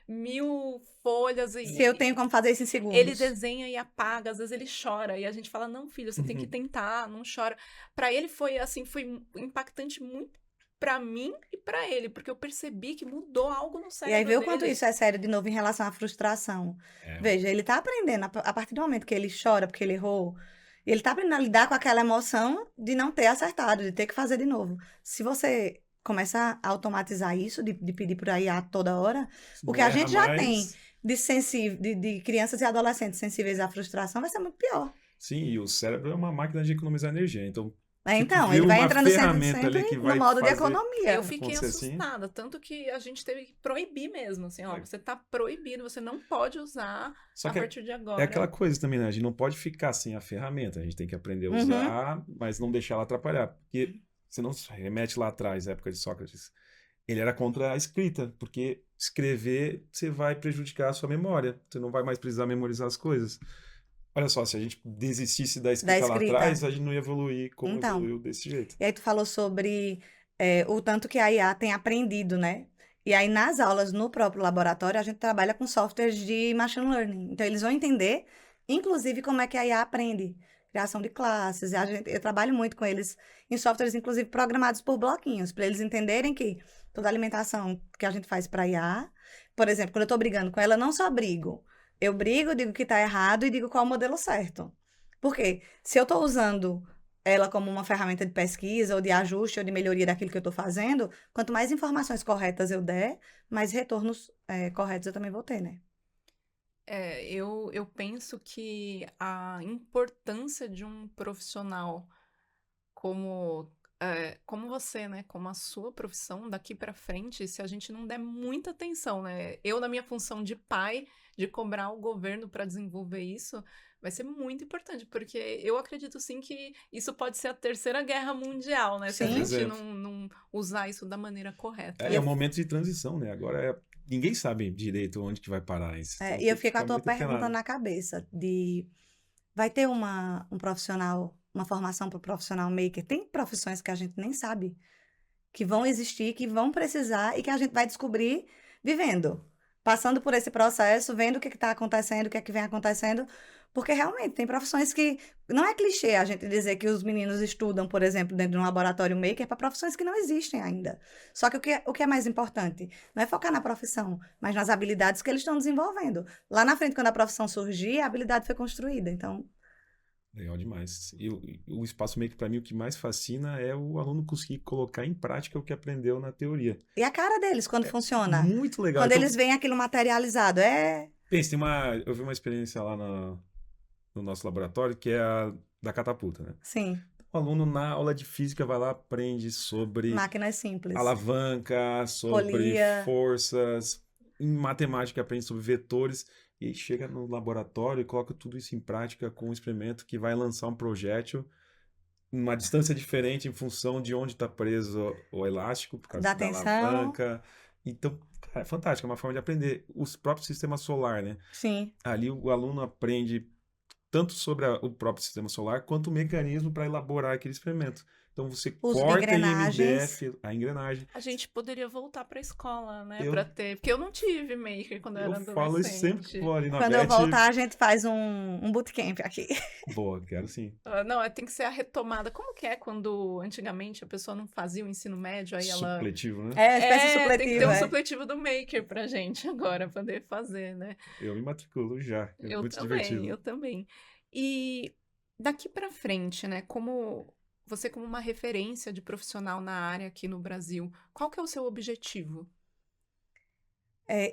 1000 folhas Se eu tenho como fazer isso em ele segundos. desenha e apaga, às vezes ele chora e a gente fala não, filho, você tem que Uhum. tentar, não chora. Pra ele foi assim, foi impactante muito pra mim e pra ele, porque eu percebi que mudou algo no E aí cérebro vê o quanto dele. isso é sério de novo em relação à frustração. É, Veja, ele tá aprendendo, a partir do momento que ele chora porque ele errou, ele tá aprendendo a lidar com aquela emoção de não ter acertado, de ter que fazer de novo. Se você começar a automatizar isso, de pedir por aí a toda hora, se o não que a erra gente já tem mais. de crianças e adolescentes sensíveis à frustração vai ser muito pior. Sim, e o cérebro é uma máquina de economizar energia. Então, se tu Então, ele viu vai uma entrando sempre, ferramenta ali sempre que no vai modo de fazer Eu economia. fiquei acontecer assim, assustada, tanto que a gente teve que proibir mesmo, assim, ó, é- você tá proibido, você não pode usar só a que partir de é aquela agora. coisa também, né? A gente não pode ficar sem a ferramenta. A gente tem que aprender a Uhum. usar, mas não deixar ela atrapalhar. Porque se não se remete lá atrás, à época de Sócrates, ele era contra a escrita, porque escrever você vai prejudicar a sua memória. Você não vai mais precisar memorizar as coisas. Olha só, se a gente desistisse da Da escrita lá atrás, escrita. a gente não ia evoluir como Então, evoluiu desse jeito. e aí tu falou sobre o tanto que a IA tem aprendido, né? E aí, nas aulas, no próprio laboratório, a gente trabalha com softwares de machine learning. Então, eles vão entender, inclusive, como é que a IA aprende. Criação de classes. Eu trabalho muito com eles em softwares, inclusive, programados por bloquinhos, para eles entenderem que toda alimentação que a gente faz para IA, por exemplo, quando eu estou brigando com ela, eu não só brigo. Eu brigo, digo que está errado e digo qual é o modelo certo. Por quê? Se eu estou usando ela como uma ferramenta de pesquisa ou de ajuste ou de melhoria daquilo que eu estou fazendo, quanto mais informações corretas eu der, mais retornos corretos eu também vou ter, né? Eu penso que a importância de um profissional como você, né? Como a sua profissão daqui para frente, se a gente não der muita atenção, né? Eu, na minha função de pai, de cobrar o governo para desenvolver isso, vai ser muito importante, porque eu acredito sim que isso pode ser a terceira guerra mundial, né? Se a Sim. gente Exemplo. não usar isso da maneira correta. É um momento de transição, né? Agora ninguém sabe direito onde que vai parar isso. Então, E eu tem que fiquei com a ficar tua muito pergunta antenado. na cabeça de vai ter um profissional, uma formação para o profissional maker? Tem profissões que a gente nem sabe que vão existir, que vão precisar e que a gente vai descobrir vivendo, passando por esse processo, vendo o que está acontecendo, o que é que vem acontecendo, porque realmente tem profissões que não é clichê a gente dizer que os meninos estudam, por exemplo, dentro de um laboratório maker para profissões que não existem ainda. Só que o que é mais importante não é focar na profissão, mas nas habilidades que eles estão desenvolvendo. Lá na frente, quando a profissão surgir, a habilidade foi construída. Então, Legal demais. E o espaço maker, para mim, o que mais fascina é o aluno conseguir colocar em prática o que aprendeu na teoria. e a cara deles quando funciona? Muito legal. Quando Então, eles veem aquilo materializado, pensa, eu vi uma experiência lá no nosso laboratório que é a da catapulta, né? sim, O aluno na aula de física vai lá, aprende sobre máquinas simples. alavanca, sobre Polia. forças, em matemática aprende sobre vetores, e aí chega no laboratório e coloca tudo isso em prática com um experimento que vai lançar um projétil numa distância diferente em função de onde está preso o elástico, por causa Da da atenção. alavanca. Então, cara, é fantástico, é uma forma de aprender. O próprio sistema solar, né? Sim. Ali o aluno aprende tanto sobre o próprio sistema solar, quanto o mecanismo para elaborar aquele experimento. Então você Uso de corta em engrenagens. MDF, a engrenagem. A gente poderia voltar para a escola, né? Eu- Para ter. Porque eu não tive maker quando eu Eu era falo isso sempre que adolescente. vou ali na Quando eu Beth. voltar, a gente faz um bootcamp aqui. Boa, quero sim. Não, tem que ser a retomada. Como que é quando antigamente a pessoa não fazia o ensino médio, aí ela. Supletivo, né? É uma espécie Tem que ter supletivo, um é. supletivo do maker pra gente agora poder fazer, né? Eu me matriculo já. É muito divertido. Eu também. E daqui pra frente, né? Como uma referência de profissional na área aqui no Brasil, qual que é o seu objetivo?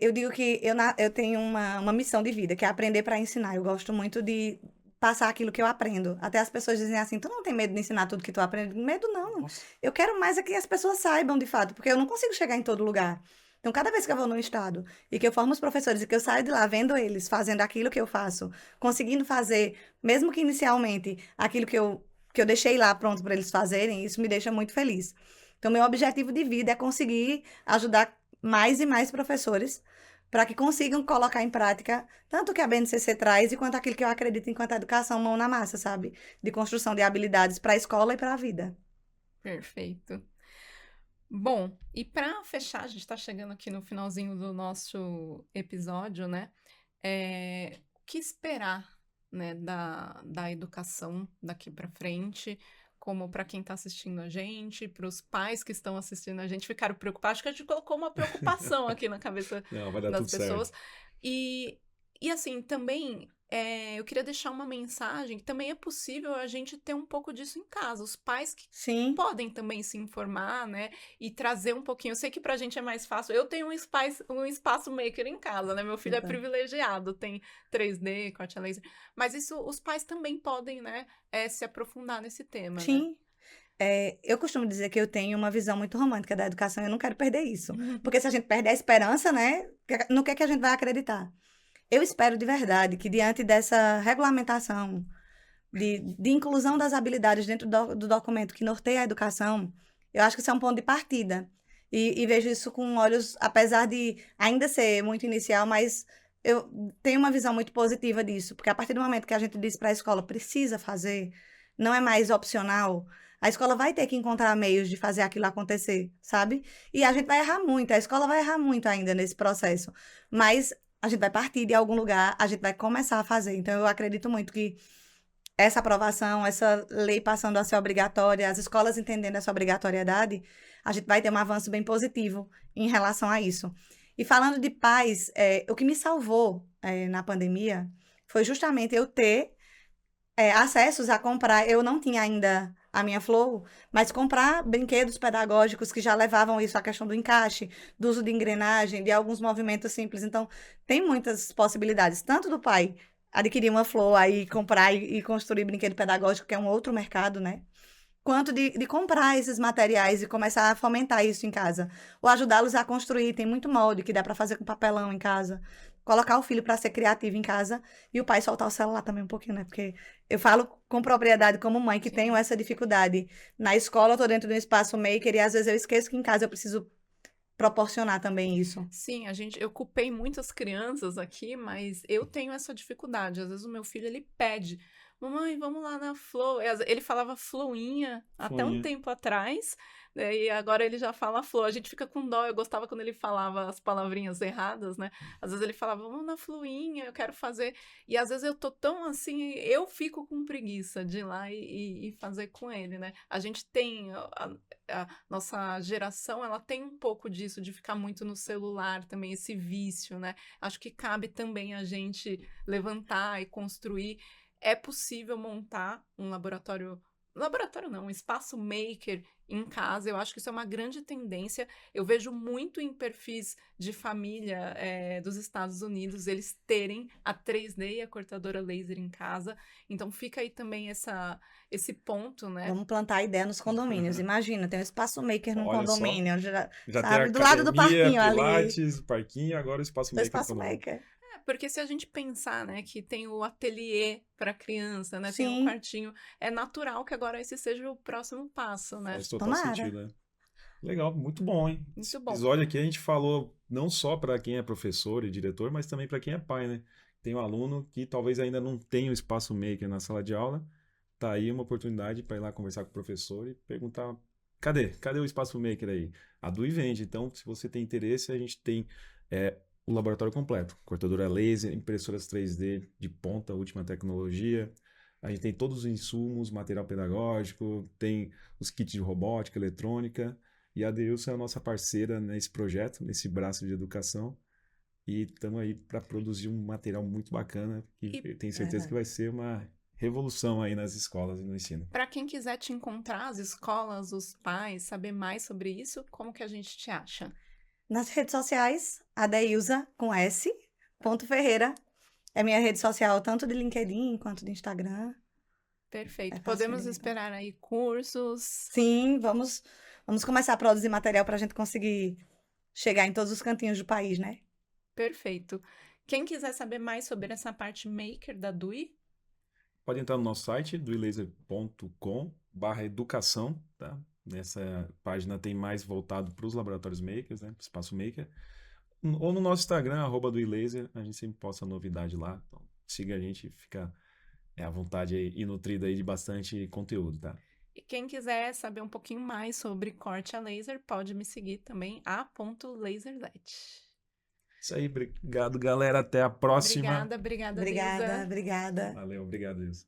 Eu digo que eu tenho uma missão de vida, que é aprender para ensinar. Eu gosto muito de passar aquilo que eu aprendo. Até as pessoas dizem assim, tu não tem medo de ensinar tudo que tu aprende? Medo não. Nossa, Eu quero mais é que as pessoas saibam de fato, porque eu não consigo chegar em todo lugar. Então, cada vez que eu vou num estado e que eu formo os professores e que eu saio de lá vendo eles fazendo aquilo que eu faço, conseguindo fazer, mesmo que inicialmente, aquilo que eu deixei lá pronto para eles fazerem, isso me deixa muito feliz. Então, meu objetivo de vida é conseguir ajudar mais e mais professores para que consigam colocar em prática tanto o que a BNCC traz e quanto aquilo que eu acredito enquanto a educação mão na massa, sabe? De construção de habilidades para a escola e para a vida. Perfeito. Bom, e para fechar, a gente está chegando aqui no finalzinho do nosso episódio, né? O que esperar, né, da educação daqui para frente, como para quem está assistindo a gente, para os pais que estão assistindo a gente, ficaram preocupados? Acho que a gente colocou uma preocupação aqui na cabeça não, vai dar das tudo pessoas. certo. E assim, também eu queria deixar uma mensagem que também é possível a gente ter um pouco disso em casa. Os pais que Sim, podem também se informar, né? E trazer um pouquinho. Eu sei que pra gente é mais fácil. Eu tenho um espaço maker em casa, né? Meu filho é Então. privilegiado, tem 3D, corte a laser. Mas isso, os pais também podem, né? Se aprofundar nesse tema, né? sim. Eu costumo dizer que eu tenho uma visão muito romântica da educação e eu não quero perder isso. Porque se a gente perder a esperança, né? No que é que a gente vai acreditar? Eu espero de verdade que diante dessa regulamentação de inclusão das habilidades dentro do documento que norteia a educação, eu acho que isso é um ponto de partida. E vejo isso com olhos, apesar de ainda ser muito inicial, mas eu tenho uma visão muito positiva disso, porque a partir do momento que a gente diz para a escola precisa fazer, não é mais opcional, A escola vai ter que encontrar meios de fazer aquilo acontecer, sabe? E a gente vai errar muito, a escola vai errar muito ainda nesse processo. Mas a gente vai partir de algum lugar, a gente vai começar a fazer. Então, eu acredito muito que essa aprovação, essa lei passando a ser obrigatória, as escolas entendendo essa obrigatoriedade, a gente vai ter um avanço bem positivo em relação a isso. E falando de pais, o que me salvou na pandemia foi justamente eu ter acessos a comprar. Eu não tinha ainda a minha Flow, mas comprar brinquedos pedagógicos que já levavam isso à questão do encaixe, do uso de engrenagem, de alguns movimentos simples. Então, tem muitas possibilidades, tanto do pai adquirir uma Flow, aí comprar e construir brinquedo pedagógico, que é um outro mercado, né? Quanto de comprar esses materiais e começar a fomentar isso em casa. Ou ajudá-los a construir. Tem muito molde que dá para fazer com papelão em casa. Colocar o filho para ser criativo em casa e o pai soltar o celular também um pouquinho, né? Porque eu falo com propriedade como mãe que tenho essa dificuldade. Na escola eu tô dentro de um espaço maker e às vezes eu esqueço que em casa eu preciso proporcionar também isso. Sim, eu culpei muitas crianças aqui, mas eu tenho essa dificuldade. Às vezes o meu filho, ele pede, mamãe, vamos lá na Flow. Ele falava Flowinha até um Flowinha. tempo atrás, né, e agora ele já fala Flow. A gente fica com dó, eu gostava quando ele falava as palavrinhas erradas, né? Às vezes ele falava, vamos na Flowinha, eu quero fazer. E às vezes eu tô tão assim, eu fico com preguiça de ir lá e fazer com ele, né? A gente tem... A nossa geração, ela tem um pouco disso, de ficar muito no celular também, esse vício, né? Acho que cabe também a gente levantar e construir. É possível montar um laboratório não, um espaço maker em casa. Eu acho que isso é uma grande tendência. Eu vejo muito em perfis de família dos Estados Unidos, eles terem a 3D e a cortadora laser em casa. Então fica aí também esse ponto, né? Vamos plantar a ideia nos condomínios. Imagina, tem um espaço maker num Olha só. condomínio, Já tem sabe? Do lado do academia, parquinho ali. pilates, parquinho, agora o espaço Do maker. espaço maker. Porque se a gente pensar, né, que tem o ateliê para criança, né, tem um Sim. quartinho, é natural que agora esse seja o próximo passo, né? Faz total Tomara. sentido, né? Legal, muito bom, hein? Muito Esse bom. episódio aqui a gente falou não só para quem é professor e diretor, mas também para quem é pai, né? Tem um aluno que talvez ainda não tenha o espaço maker na sala de aula, tá aí uma oportunidade para ir lá conversar com o professor e perguntar: cadê o espaço maker aí? A Dui vende, então se você tem interesse, a gente tem o laboratório completo, cortadora laser, impressoras 3D de ponta, última tecnologia. A gente tem todos os insumos, material pedagógico, tem os kits de robótica, eletrônica. E a Deilson é a nossa parceira nesse projeto, nesse braço de educação. E estamos aí para produzir um material muito bacana, que eu tenho certeza que vai ser uma revolução aí nas escolas e no ensino. Para quem quiser te encontrar, as escolas, os pais, saber mais sobre isso, como que a gente te acha? Nas redes sociais, Adeilza com S, ponto Ferreira. É minha rede social, tanto de LinkedIn quanto de Instagram. Perfeito. fácil Podemos de esperar aí cursos. Sim, vamos começar a produzir material para a gente conseguir chegar em todos os cantinhos do país, né? Perfeito. Quem quiser saber mais sobre essa parte maker da Dui, Pode entrar no nosso site, duilaser.com/educação, tá? Nessa página tem mais voltado para os laboratórios makers, né? Espaço maker. Ou no nosso Instagram, @duilaser, a gente sempre posta novidade lá. Então, siga a gente, fica à vontade aí, e nutrido aí de bastante conteúdo, tá? e quem quiser saber um pouquinho mais sobre corte a laser, pode me seguir também, a.laserzete. Isso aí, obrigado, galera. Até a próxima. Obrigada, Lisa. Obrigada. Valeu, obrigado, Ilse.